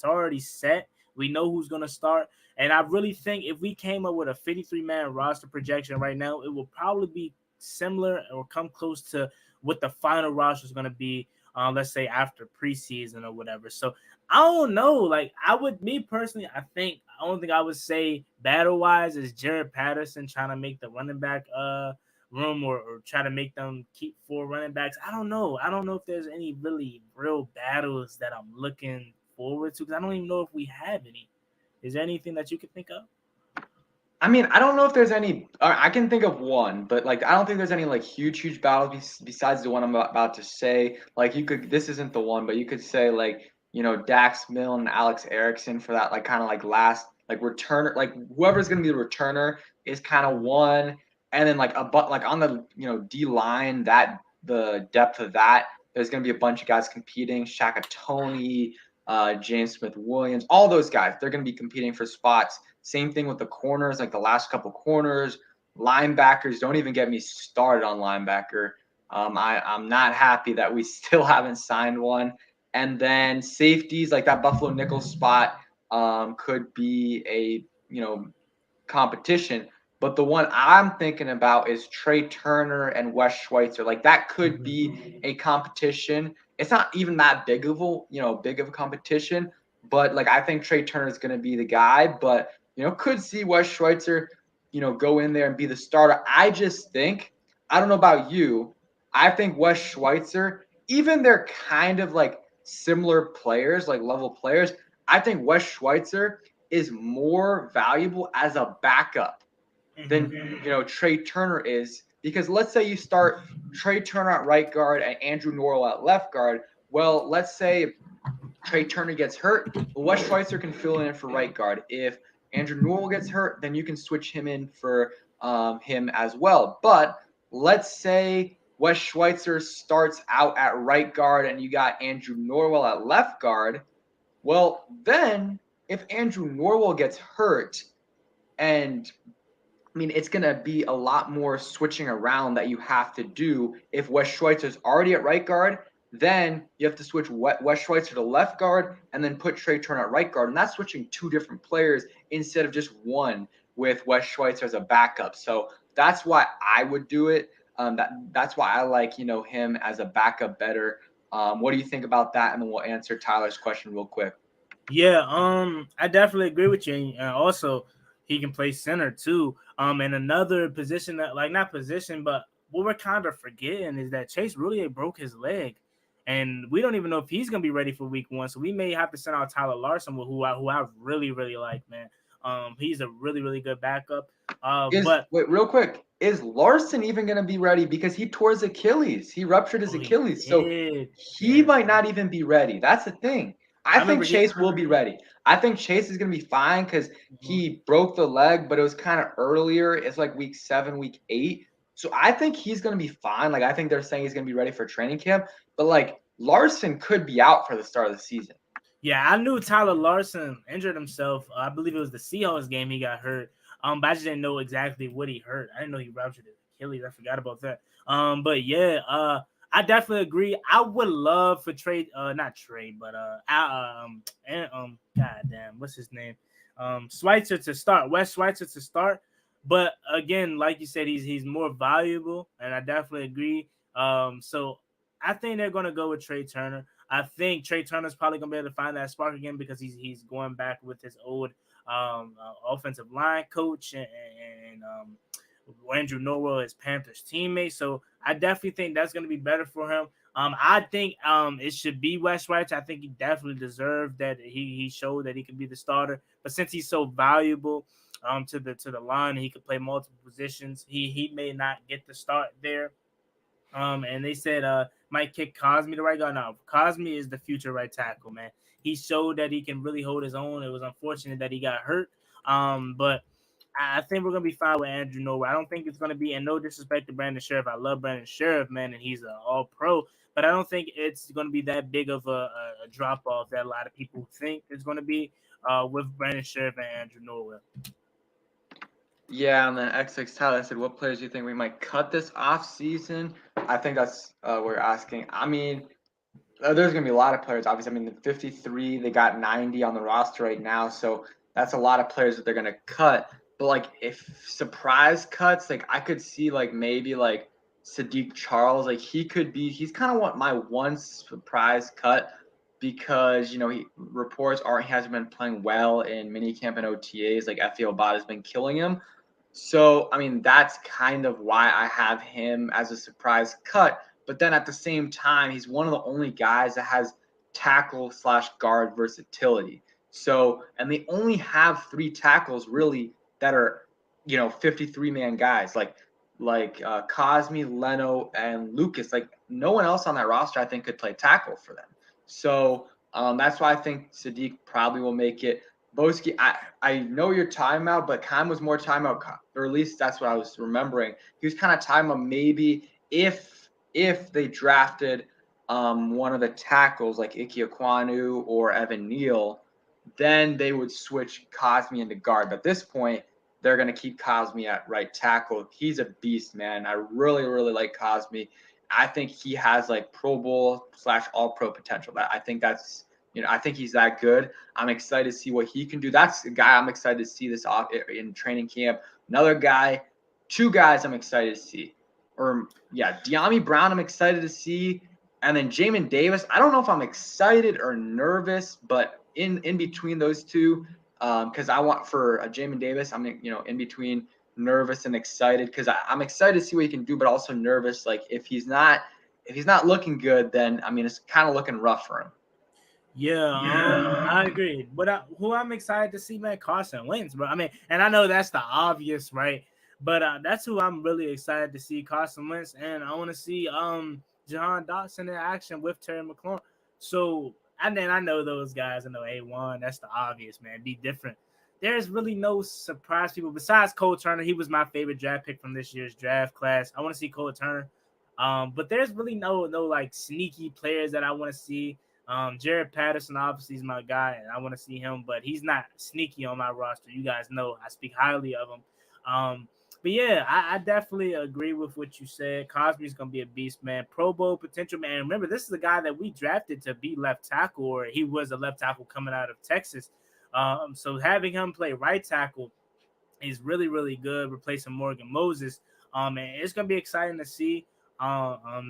already set. We know who's going to start, and I really think if we came up with a 53-man roster projection right now, it will probably be similar or come close to what the final roster is going to be. Let's say after preseason or whatever. So I don't know. Like me personally, I don't think I would say battle wise is Jared Patterson trying to make the running back room or try to make them keep 4 running backs. I don't know. I don't know if there's any really real battles that I'm looking forward to because I don't even know if we have any. Is there anything that you can think of? I mean, I don't know if there's any. I can think of one, but like I don't think there's any like huge battles besides the one I'm about to say. Like you could, this isn't the one, but you could say like Dax Milne and Alex Erickson for that like kind of like last like returner, like whoever's gonna be the returner is kind of one, and then like like on the D line that the depth of that there's gonna be a bunch of guys competing. Shaka Tony, James Smith Williams, all those guys they're gonna be competing for spots. Same thing with the corners, like the last couple corners, linebackers. Don't even get me started on linebacker. I'm not happy that we still haven't signed one. And then safeties, like that Buffalo nickel spot, could be a competition. But the one I'm thinking about is Trey Turner and Wes Schweitzer. Like that could be a competition. It's not even that big of a competition. But like I think Trey Turner is going to be the guy. But could see Wes Schweitzer, go in there and be the starter. I just think, I don't know about you, I think Wes Schweitzer, even they're kind of like similar players, like level players. I think Wes Schweitzer is more valuable as a backup than Trey Turner is, because let's say you start Trey Turner at right guard and Andrew Norwell at left guard. Well, let's say Trey Turner gets hurt, Wes Schweitzer can fill in for right guard. If Andrew Norwell gets hurt, then you can switch him in for him as well. But let's say Wes Schweitzer starts out at right guard and you got Andrew Norwell at left guard. Well, then if Andrew Norwell gets hurt, and I mean, it's going to be a lot more switching around that you have to do. If Wes Schweitzer's already at right guard, then you have to switch Wes Schweitzer to left guard and then put Trey Turner at right guard. And that's switching 2 different players instead of just one with Wes Schweitzer as a backup. So that's why I would do it. That's why I like, him as a backup better. What do you think about that? And then we'll answer Tyler's question real quick. Yeah, I definitely agree with you. And also, he can play center too. And another position that, like, not position, but what we're kind of forgetting is that Chase really broke his leg, and we don't even know if he's gonna be ready for week 1. So we may have to send out Tyler Larson, who I really like, man. He's a really good backup. But Wait, real quick, is Larson even going to be ready? Because he tore his Achilles. He ruptured his Achilles. So he might not even be ready. That's the thing. I think Chase will be ready. I think Chase is going to be fine because he broke the leg, but it was kind of earlier. It's like week 7, week 8. So I think he's going to be fine. Like I think they're saying he's going to be ready for training camp. But like Larson could be out for the start of the season. Yeah, I knew Tyler Larson injured himself. I believe it was the Seahawks game he got hurt. But I just didn't know exactly what he hurt. I didn't know he ruptured his Achilles. I forgot about that. But yeah, I definitely agree. I would love for not Trey, but goddamn, what's his name? Schweitzer to start, Wes Schweitzer to start. But again, like you said, he's more valuable, and I definitely agree. So I think they're gonna go with Trey Turner. I think Trey Turner's probably gonna be able to find that spark again because he's going back with his old offensive line coach and Andrew Norwell, his Panthers teammate. So I definitely think that's going to be better for him. I think it should be Wes Schweitzer. I think he definitely deserved that. He showed that he could be the starter. But since he's so valuable to the line, he could play multiple positions. He may not get the start there. And they said might kick Cosme the right guard. No, Cosme is the future right tackle, man. He showed that he can really hold his own. It was unfortunate that he got hurt. But I think we're gonna be fine with Andrew Norwell. I don't think it's gonna be, and no disrespect to Brandon Sheriff. I love Brandon Sheriff, man, and he's an all pro. But I don't think it's gonna be that big of a drop off that a lot of people think it's gonna be with Brandon Sheriff and Andrew Norwell. Yeah, and then XX Tyler said, what players do you think we might cut this off season? I think that's what we're asking. I mean, there's going to be a lot of players. Obviously, I mean, the 53, they got 90 on the roster right now. So that's a lot of players that they're going to cut. But, like, if surprise cuts, like, I could see, like, maybe, like, Sadiq Charles. Like, he's kind of my one surprise cut. because reports are he hasn't been playing well in minicamp and OTAs. Like Efe Obada's been killing him. So, I mean, that's kind of why I have him as a surprise cut. But then at the same time, he's one of the only guys that has tackle slash guard versatility. So, and they only have 3 tackles really that are, 53-man guys like Cosme, Leno, and Lucas. Like no one else on that roster, I think, could play tackle for them. So that's why I think Sadiq probably will make it. Boski, I know you're talking about, but Khan was more talking about, or at least that's what I was remembering. He was kind of talking about maybe if they drafted one of the tackles like Ike Ekwonu or Evan Neal, then they would switch Cosme into guard. But at this point, they're going to keep Cosme at right tackle. He's a beast, man. I really, really like Cosme. I think he has like Pro Bowl / All Pro potential. I think that's, I think he's that good. I'm excited to see what he can do. That's the guy I'm excited to see this off in training camp. Another guy, 2 guys I'm excited to see. De'Ami Brown I'm excited to see. And then Jamin Davis, I don't know if I'm excited or nervous, but in between those two, because I want for Jamin Davis, I'm in between nervous and excited because I'm excited to see what he can do, but also nervous. Like if he's not looking good, then I mean it's kind of looking rough for him. Yeah, I agree. But who I'm excited to see, man, Carson Wentz, bro. I mean, and I know that's the obvious, right? But that's who I'm really excited to see, Carson Wentz, and I want to see Jahan Dotson in action with Terry McLaurin. So I know those guys. I know A1. That's the obvious, man. Be different. There's really no surprise people besides Cole Turner. He was my favorite draft pick from this year's draft class. I want to see Cole Turner. But there's really no like sneaky players that I want to see. Jared Patterson obviously is my guy, and I want to see him, but he's not sneaky on my roster. You guys know I speak highly of him. But yeah, I definitely agree with what you said. Cosby's gonna be a beast, man. Pro Bowl potential, man. Remember, this is the guy that we drafted to be left tackle, or he was a left tackle coming out of Texas. So having him play right tackle is really, really good, replacing Morgan Moses. And it's gonna be exciting to see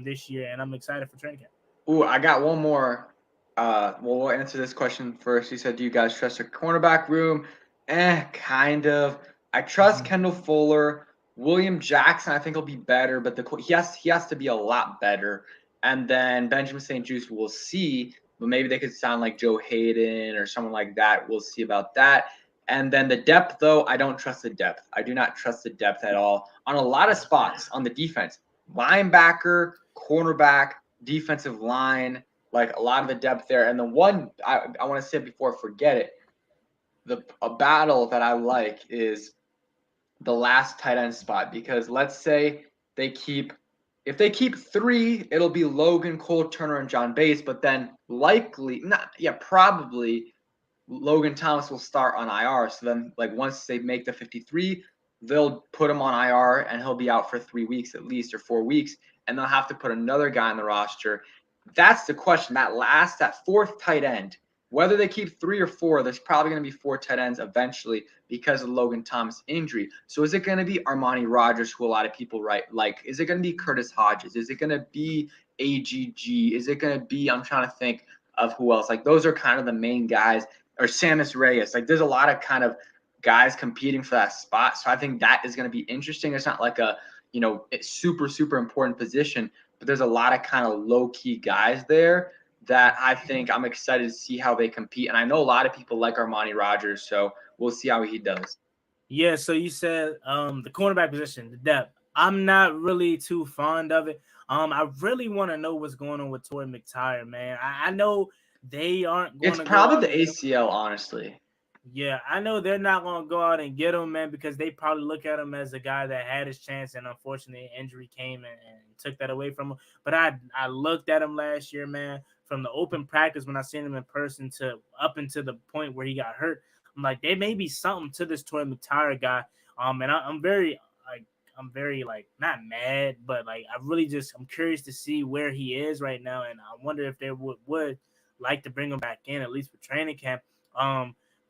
this year, and I'm excited for training camp. Ooh, I got one more. We'll answer this question first. He said, "Do you guys trust your cornerback room?" Kind of. I trust Kendall Fuller. William Jackson, I think he'll be better, but he has to be a lot better. And then Benjamin St. Juste, we'll see. But maybe they could sound like Joe Hayden or someone like that. We'll see about that. And then the depth, though, I don't trust the depth. I do not trust the depth at all on a lot of spots on the defense. Linebacker, cornerback, defensive line, like a lot of the depth there. And the one I want to say before I forget it, a battle that I like is the last tight end spot, because let's say if they keep 3, it'll be Logan, Cole Turner, and John Bates, but then probably Logan Thomas will start on IR. So then like once they make the 53, they'll put him on IR and he'll be out for 3 weeks at least, or 4 weeks, and they'll have to put another guy on the roster. That's the question. That 4th tight end, whether they keep 3 or 4, there's probably going to be 4 tight ends eventually because of Logan Thomas' injury. So is it going to be Armani Rogers, who a lot of people like? Is it going to be Curtis Hodges? Is it going to be AGG? Is it going to be, I'm trying to think of who else. Like those are kind of the main guys, or Samus Reyes. Like there's a lot of kind of guys competing for that spot. So I think that is going to be interesting. It's not like a, it's super, super important position, but there's a lot of kind of low key guys there that I think I'm excited to see how they compete. And I know a lot of people like Armani Rogers, so we'll see how he does. Yeah, so you said the cornerback position, the depth. I'm not really too fond of it. I really want to know what's going on with Torrey McTyer, man. I know they aren't going It's to go probably out the ACL, honestly. Yeah, I know they're not going to go out and get him, man, because they probably look at him as a guy that had his chance, and unfortunately, injury came and took that away from him. But I looked at him last year, man, from the open practice when I seen him in person to up until the point where he got hurt. I'm like, there may be something to this Torrey McTyer guy. And I'm very not mad, but like I'm curious to see where he is right now, and I wonder if they would like to bring him back in at least for training camp.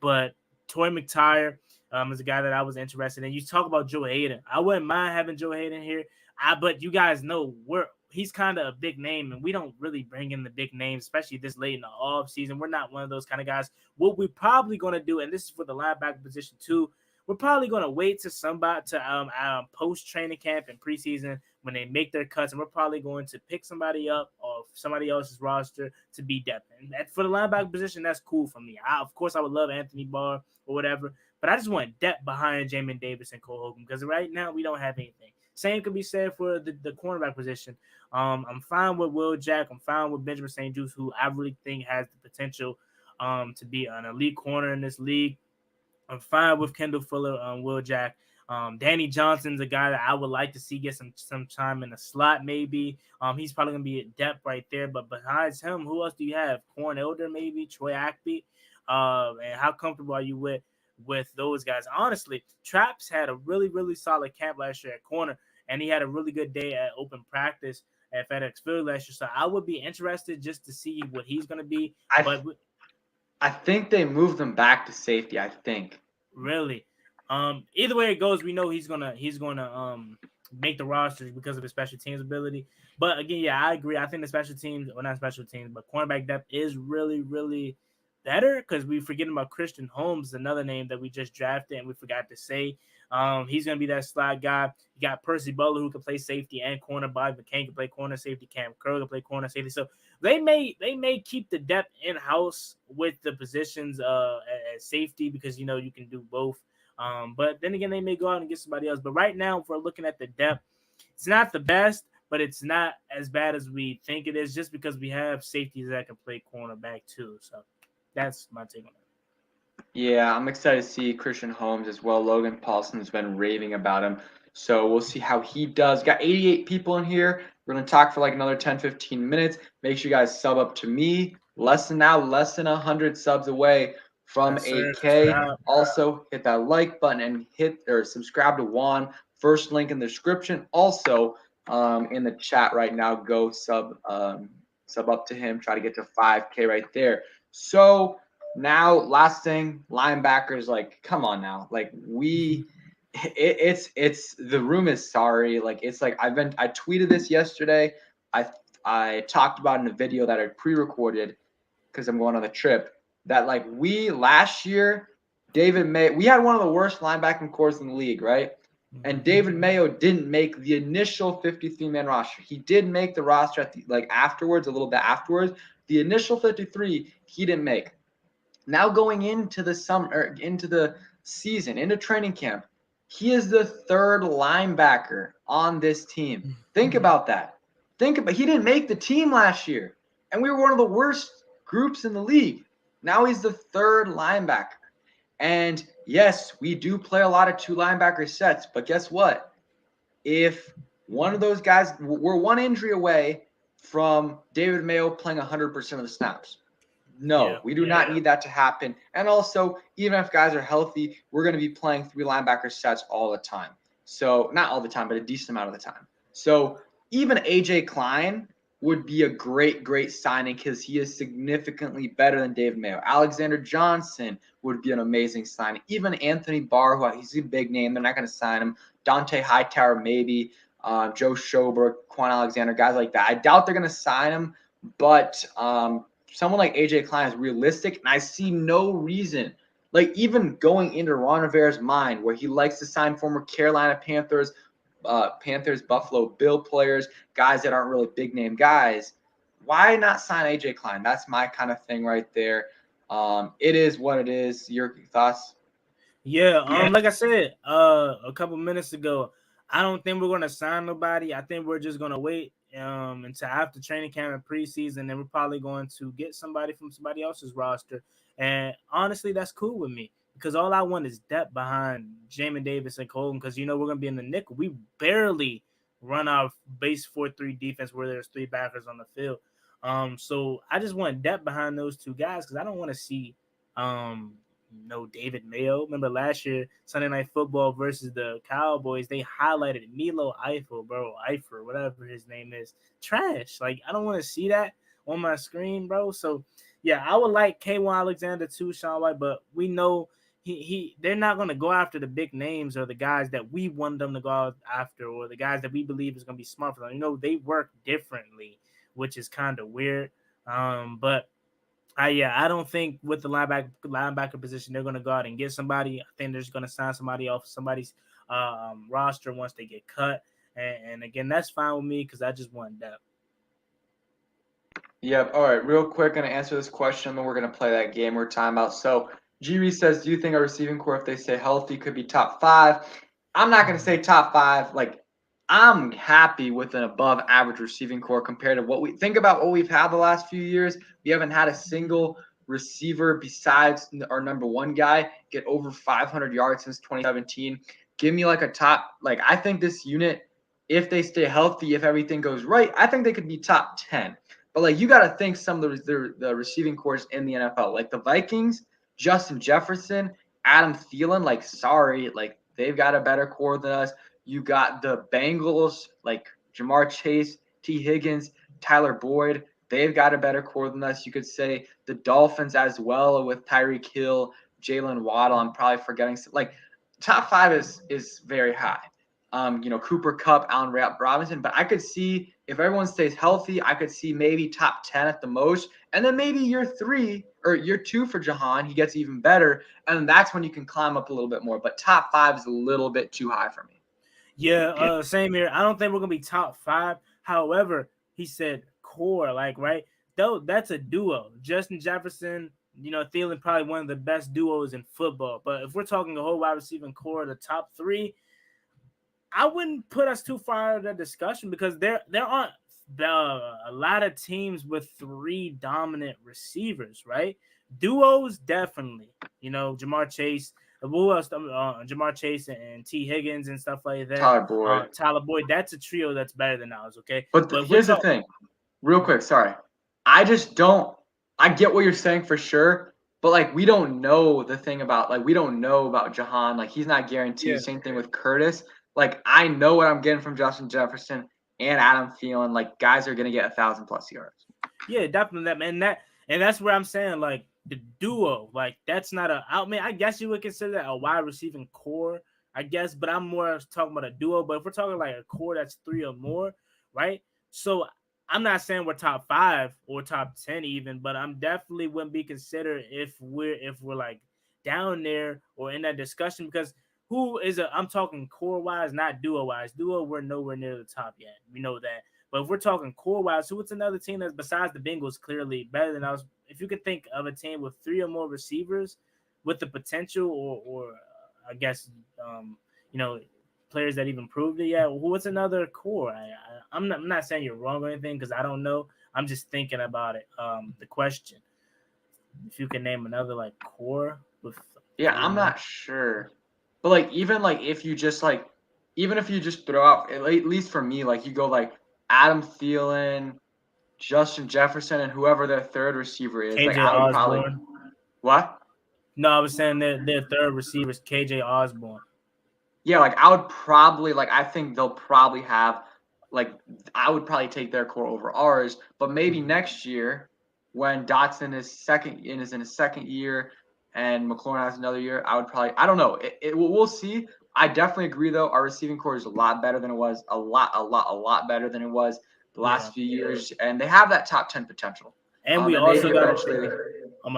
But Torrey McTyer, is a guy that I was interested in. You talk about Joe Hayden. I wouldn't mind having Joe Hayden here. But you guys know he's kind of a big name, and we don't really bring in the big names, especially this late in the off season. We're not one of those kind of guys. What we're probably going to do, and this is for the linebacker position too, we're probably going to wait to somebody to post training camp and preseason when they make their cuts, and we're probably going to pick somebody up off somebody else's roster to be depth. And for the linebacker position, that's cool for me. Of course, I would love Anthony Barr or whatever, but I just want depth behind Jamin Davis and Cole Hogan because right now we don't have anything. Same could be said for the cornerback position. I'm fine with Will Jack. I'm fine with Benjamin St. Juste, who I really think has the potential to be an elite corner in this league. I'm fine with Kendall Fuller, Will Jack. Danny Johnson's a guy that I would like to see get some time in the slot, maybe. He's probably going to be at depth right there. But besides him, who else do you have? Corn Elder, maybe? Troy Ackley? And how comfortable are you with those guys? Honestly, Traps had a really, really solid camp last year at corner, and he had a really good day at open practice at FedEx Field last year. So I would be interested just to see what he's going to be. I think they moved him back to safety. I think. Really, either way it goes, we know he's gonna make the rosters because of his special teams ability. But again, yeah, I agree. I think the special teams, or not special teams, but cornerback depth is really, really better because we forgetting about Christian Holmes, another name that we just drafted and we forgot to say. He's gonna be that slot guy. You got Percy Butler who can play safety and corner. Bobby McCain can play corner safety. Cam Curl can play corner safety. So they may keep the depth in house with the positions at safety because you can do both. But then again, they may go out and get somebody else. But right now, if we're looking at the depth, it's not the best, but it's not as bad as we think it is, just because we have safeties that can play cornerback too. So that's my take on it. Yeah, I'm excited to see Christian Holmes as well. Logan Paulson's been raving about him. So we'll see how he does. Got 88 people in here. We're going to talk for like another 10, 15 minutes. Make sure you guys sub up to me. Less than 100 subs away from Yes, 8K. Also, hit that like button and subscribe to Juan. First link in the description. Also, in the chat right now, go sub up to him. Try to get to 5K right there. So now, last thing, linebackers, like, come on now. Like, it's the room is sorry. Like, it's like I tweeted this yesterday. I talked about in a video that I pre-recorded because I'm going on the trip that like last year, David Mayo, we had one of the worst linebacking cores in the league, right? And David Mayo didn't make the initial 53-man roster. He did make the roster at afterwards, a little bit afterwards. The initial 53, he didn't make. Now going into the summer, into the season, into training camp, he is the third linebacker on this team. Think about that. He didn't make the team last year, and we were one of the worst groups in the league. Now he's the third linebacker. And yes, we do play a lot of two linebacker sets, but guess what? If one of those guys, we're one injury away from David Mayo playing 100% of the snaps. No, we do not need that to happen. And also, even if guys are healthy, we're going to be playing three linebacker sets all the time. So not all the time, but a decent amount of the time. So even AJ Klein would be a great, great signing because he is significantly better than David Mayo. Alexander Johnson would be an amazing signing. Even Anthony Barr, he's a big name. They're not going to sign him. Dante Hightower, maybe. Joe Schober, Quan Alexander, guys like that. I doubt they're going to sign him, but someone like AJ Klein is realistic, and I see no reason, like even going into Ron Rivera's mind, where he likes to sign former Carolina Panthers, Buffalo Bill players, guys that aren't really big name guys. Why not sign AJ Klein? That's my kind of thing right there. It is what it is. Your thoughts? Yeah, like I said a couple minutes ago, I don't think we're gonna sign nobody. I think we're just gonna wait until after training camp and preseason, and we're probably going to get somebody from somebody else's roster. And honestly, that's cool with me because all I want is depth behind Jamin Davis and Colton because we're gonna be in the nickel. We barely run our base 4-3 defense where there's three backers on the field. So I just want depth behind those two guys because I don't want to see David Mayo. Remember last year, Sunday Night Football versus the Cowboys, they highlighted Milo Eifert, whatever his name is. Trash. Like, I don't want to see that on my screen, bro. So, yeah, I would like K1 Alexander too, Sean White, but we know they're not going to go after the big names or the guys that we want them to go after or the guys that we believe is going to be smart for them. They work differently, which is kind of weird. But I don't think with the linebacker position they're going to go out and get somebody. I think they're just going to sign somebody off somebody's roster once they get cut. And again, that's fine with me because I just want depth. Yep. All right. Real quick, gonna answer this question, then we're gonna play that game we're talking about. So, G says, "Do you think our receiving core, if they stay healthy, could be top 5?" I'm not gonna say top 5. Like, I'm happy with an above average receiving core compared to what we think about what we've had the last few years. We haven't had a single receiver besides our number one guy get over 500 yards since 2017. Give me like a top. Like, I think this unit, if they stay healthy, if everything goes right, I think they could be top 10. But like you got to think some of the receiving cores in the NFL, like the Vikings, Justin Jefferson, Adam Thielen. Like, sorry, like they've got a better core than us. You got the Bengals, like Jamar Chase, T. Higgins, Tyler Boyd. They've got a better core than us. You could say the Dolphins as well with Tyreek Hill, Jalen Waddle. I'm probably forgetting like top 5 is very high. Cooper Kupp, Allen Robinson. But I could see if everyone stays healthy, I could see maybe top 10 at the most. And then maybe year 3 or year 2 for Jahan, he gets even better. And that's when you can climb up a little bit more. But top 5 is a little bit too high for me. Yeah, same here. I don't think we're going to be top 5. However, he said core, like, right? Though that's a duo. Justin Jefferson, Thielen probably one of the best duos in football. But if we're talking a whole wide receiving core, the top 3, I wouldn't put us too far out of the discussion because there aren't a lot of teams with 3 dominant receivers, right? Duos, definitely. Jamar Chase, who else? Jamar Chase and T. Higgins and stuff like that. Tyler Boyd. That's a trio that's better than ours, okay? But here's the thing. Real quick, sorry. I just don't – I get what you're saying for sure, but, like, we don't know the thing about – like, we don't know about Jahan. Like, he's not guaranteed. Yeah. Same thing with Curtis. Like, I know what I'm getting from Justin Jefferson and Adam Thielen. Like, guys are going to get 1,000+ yards. Yeah, definitely that, man. And that's where I'm saying, like, the duo, like, that's not I guess you would consider that a wide receiving core, I guess, but I'm more talking about a duo. But if we're talking like a core that's 3 or more, right? So I'm not saying we're top 5 or top 10 even, but I'm definitely wouldn't be considered if we're like down there or in that discussion because I'm talking core wise, not duo wise. Duo, we're nowhere near the top yet. We know that. But if we're talking core wise, what's another team that's besides the Bengals clearly better than us? If you could think of a team with 3 or more receivers with the potential or I guess, players that even proved it yet, what's another core? I'm not saying you're wrong or anything because I don't know. I'm just thinking about it. The question, if you can name another like core with. Yeah, I'm not sure. But like even if you just throw out at least for me, like you go like Adam Thielen, Justin Jefferson, and whoever their third receiver is. KJ like I would Osborne. probably what? No, I was saying their third receiver is KJ Osborne. Yeah, like I would probably I think they'll probably have I would probably take their core over ours, but maybe next year when Dotson is in his second year and Mclaurin has another year, I would probably I don't know. We'll see. I definitely agree though. Our receiving core is a lot better than it was. A lot better than it was the last few years, and they have that top 10 potential. And we also got eventually.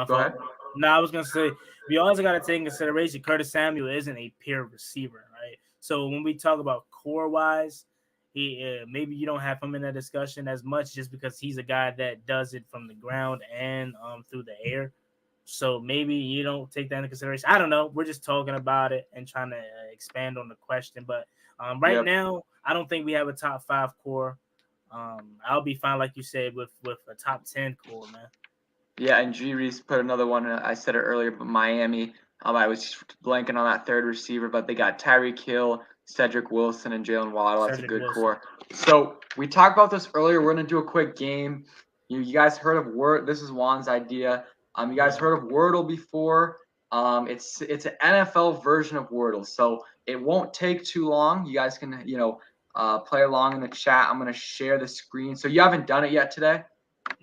Go ahead. No, I was gonna say we also got to take in consideration Curtis Samuel isn't a pure receiver, right? So when we talk about core wise, maybe you don't have him in that discussion as much just because he's a guy that does it from the ground and through the air. So maybe you don't take that into consideration. I don't know. We're just talking about it and trying to expand on the question. But right now, I don't think we have a top 5 core. I'll be fine, like you said, with a top 10 core, man. Yeah, and G. Reese put another one. I said it earlier, but Miami. I was blanking on that third receiver, but they got Tyreek Hill, Cedric Wilson, and Jalen Waddle. That's a good core. So we talked about this earlier. We're gonna do a quick game. You guys heard of Wordle? This is Juan's idea. You guys heard of Wordle before? It's an NFL version of Wordle, so it won't take too long. You guys can play along in the chat. I'm gonna share the screen. So you haven't done it yet today?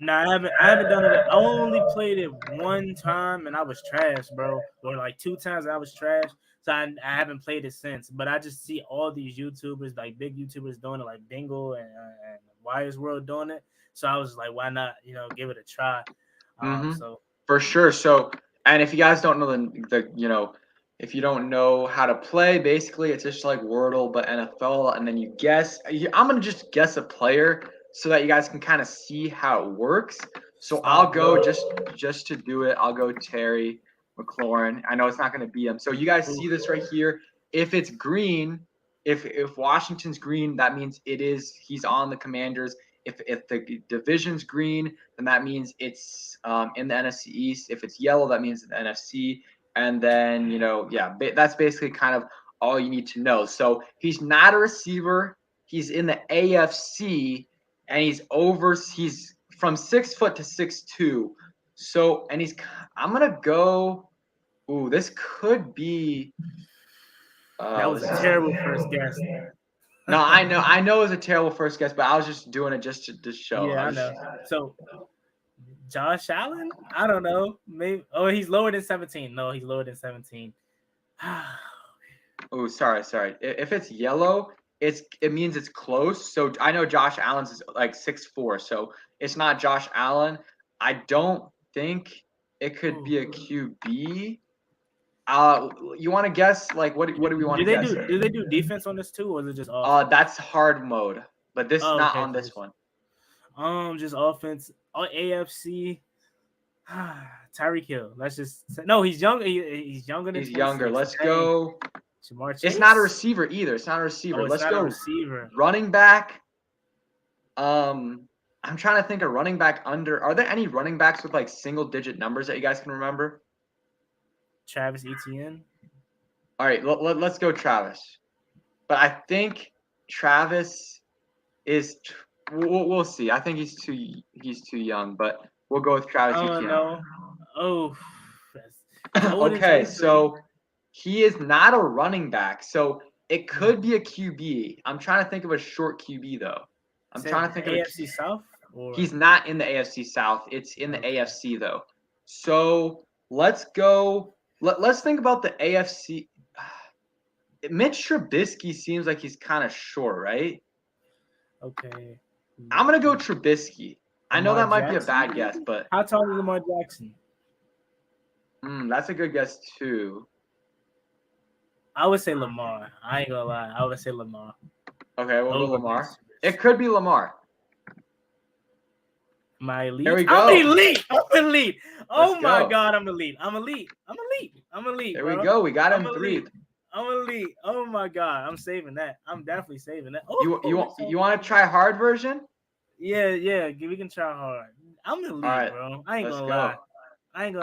No, I haven't done it. I only played it one time and I was trash, bro. Or like 2 times and I was trash. So I haven't played it since. But I just see all these YouTubers, like big YouTubers doing it, like Bingle and Wires World doing it. So I was like, why not, give it a try. Mm-hmm. So For sure. So, and if you guys don't know if you don't know how to play, basically it's just like Wordle but NFL, and then you guess. I'm gonna just guess a player so that you guys can kind of see how it works. So I'll go just to do it. I'll go Terry McLaurin. I know it's not gonna be him. So you guys see this right here. If it's green, if Washington's green, that means he's on the Commanders. If the division's green, then that means it's in the NFC East. If it's yellow, that means in the NFC. And then, that's basically kind of all you need to know. So he's not a receiver. He's in the AFC, and he's from 6 foot to 6'2". So, and I'm going to go, this could be. that was a terrible first guess. No, I know it was a terrible first guess, but I was just doing it just to show. Yeah, I know. So Josh Allen? I don't know. Maybe. Oh, he's lower than 17. No, he's lower than 17. Oh, sorry. If it's yellow, it means it's close. So I know Josh Allen's is like 6'4", so it's not Josh Allen. I don't think it could be a QB. You want to guess? Like, what do we want to guess? Do they do defense on this too, or is it just offense? That's hard mode, but this not on this one. Just offense. AFC. Tyreek Hill. Let's just say, no. He's younger. He's younger than. He's younger. Let's go. It's not a receiver either. It's not a receiver. Let's go. Receiver. Running back. I'm trying to think of running back under. Are there any running backs with like single-digit numbers that you guys can remember? Travis Etienne. All right, let's go Travis. But I think Travis is. We'll see. I think he's too young, but we'll go with Travis Etienne. No. Oh. Okay, so he is not a running back, so it could be a QB. I'm trying to think of a short QB though. I'm trying to think of AFC South. He's not in the AFC South. It's in the AFC though. So let's go. Let's think about the AFC. Mitch Trubisky seems like he's kind of short, right? Okay. I'm gonna go Trubisky. I know that might be a bad guess, but how tall is Lamar Jackson? That's a good guess too. I would say Lamar. I ain't gonna lie. I would say Lamar. Okay, we'll go Lamar. It could be Lamar. Am I elite? There we go. I'm elite. Oh my God, I'm elite. There we go. We got him 3. I'm elite. Oh my God, I'm saving that. I'm definitely saving that. You want to try hard version? Yeah. We can try hard. I'm elite, bro. I ain't gonna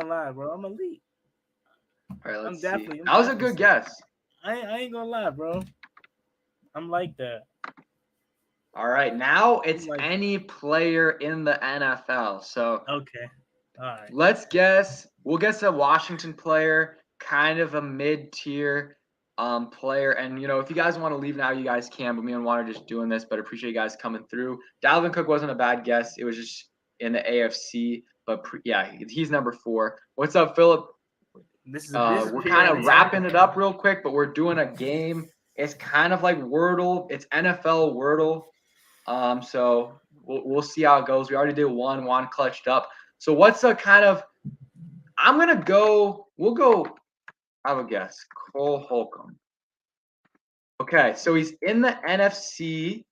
lie, bro. I'm elite. All right, let's see. That was a good guess. I ain't gonna lie, bro. I'm like that. All right, now it's any player in the NFL. So okay, all right. Let's guess. We'll guess a Washington player, kind of a mid-tier player. And if you guys want to leave now, you guys can. But me and Juan are just doing this. But appreciate you guys coming through. Dalvin Cook wasn't a bad guess. It was just in the AFC. But he's number 4. What's up, Philip? We're kind of wrapping it up real quick, but we're doing a game. It's kind of like Wordle. It's NFL Wordle. So we'll see how it goes. We already did one. Juan clutched up. So what's a kind of? We'll go. I have a guess. Cole Holcomb. Okay, so he's in the NFC.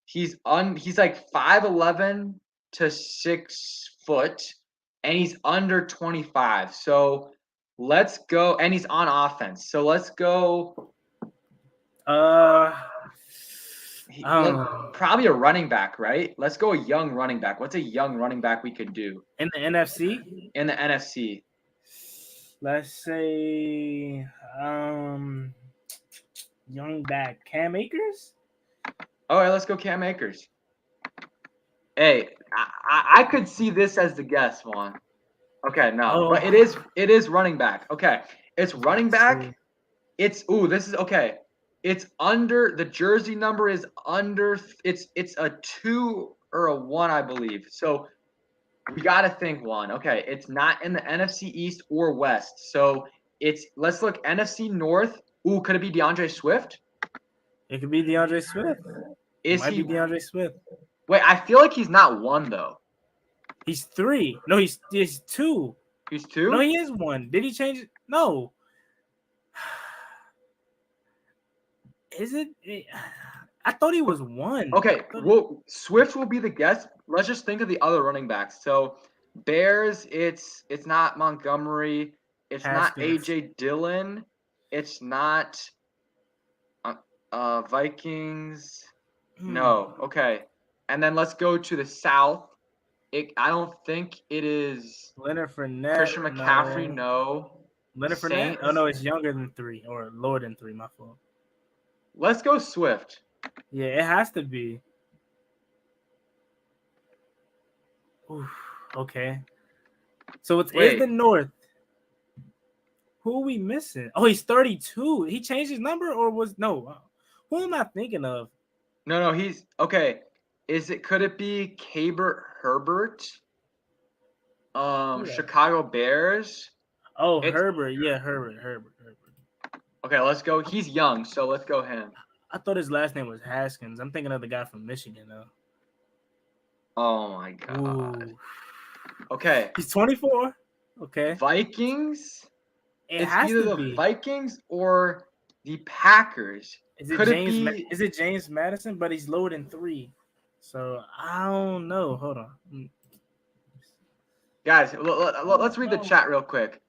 He's like 5'11" to 6 foot, and he's under 25. So let's go, and he's on offense. So let's go. Probably a running back, right? Let's go a young running back. What's a young running back we could do? In the NFC? In the NFC. Let's say young back. Cam Akers? All right, let's go Cam Akers. Hey, I could see this as the guess, Juan. Okay, no. But it is running back. Okay. It's running back. This is okay. It's under, the jersey number is under, it's a 2 or a 1, I believe. So we gotta think one. Okay, it's not in the NFC East or West. So let's look NFC North. Ooh, could it be DeAndre Swift? It could be DeAndre Swift. It Is might he? be DeAndre Swift. Wait, I feel like he's not one though. He's 3. No, he's 2. He's 2? No, he is 1. Did he change it? No. Is it? I thought he was 1. Okay, well, Swift will be the guess. Let's just think of the other running backs. So, Bears, it's not Montgomery. It's Haskins. not AJ Dillon. It's not Vikings. No. Okay. And then let's go to the South. I don't think it is Leonard Fournette. Christian McCaffrey. No. Leonard Fournette. Oh no, it's younger than 3 or lower than 3. My fault. Let's go Swift. Yeah, it has to be. Oof, okay. So it's in the North. Who are we missing? Oh, he's 32. He changed his number or was no? Who am I thinking of? No, he's okay. Could it be Cabert Herbert? Chicago Bears. Oh, Herbert. Yeah, Herbert. Okay, let's go. He's young, so let's go him. I thought his last name was Haskins. I'm thinking of the guy from Michigan, though. Oh my god. Ooh. Okay. He's 24. Okay. Vikings. It's either the Vikings or the Packers. Is it James Madison? But he's lower than 3. So I don't know. Hold on. Guys, let's read the chat real quick.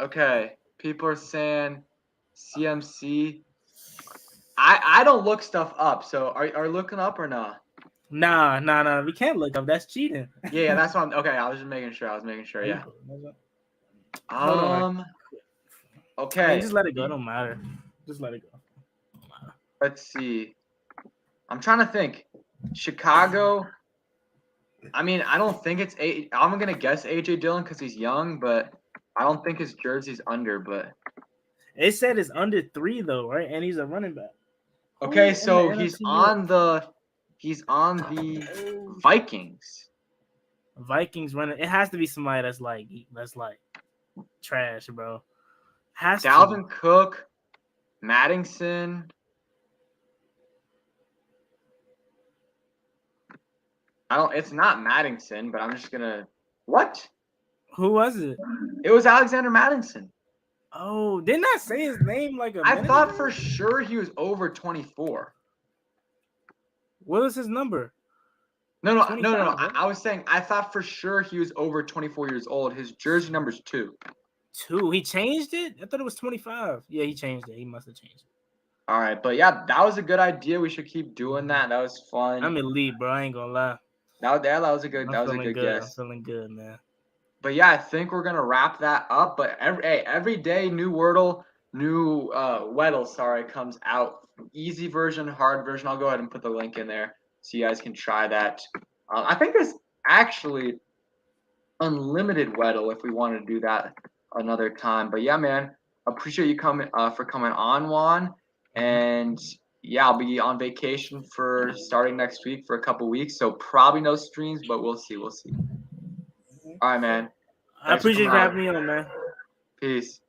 Okay. People are saying CMC. I don't look stuff up. So are you looking up or not? Nah. We can't look up. That's cheating. Yeah, that's what okay. I was just making sure. Yeah. Okay. I mean, just let it go. Don't matter. Just let it go. Let's see. I'm trying to think. Chicago. I mean, I don't think it's I'm gonna guess AJ Dillon because he's young, but I don't think his jersey's under. But it said it's under 3 though, right? And he's a running back. Okay, so he's on the Vikings. Vikings running. It has to be somebody that's like trash, bro. Dalvin Cook, Madison. It's not Madison, but I'm just gonna. What? Who was it? It was Alexander Madison. Oh, didn't I say his name like a minute I thought ago? for sure he was over 24. What was his number? No. I was saying I thought for sure he was over 24 years old. His jersey number's 2. 2. He changed it? I thought it was 25. Yeah, he changed it. He must have changed it. All right, but yeah, that was a good idea. We should keep doing that. That was fun. I'm elite, bro. I ain't gonna lie. That was a good guess. I'm feeling good, man. But yeah, I think we're gonna wrap that up. But every day, new Wordle, new Wordle, comes out. Easy version, hard version. I'll go ahead and put the link in there so you guys can try that. I think there's actually unlimited Wordle if we want to do that another time. But yeah, man, appreciate you coming on, Juan. And yeah, I'll be on vacation for starting next week for a couple weeks, so probably no streams, but we'll see. All right, man. I appreciate you having me on, man. Peace.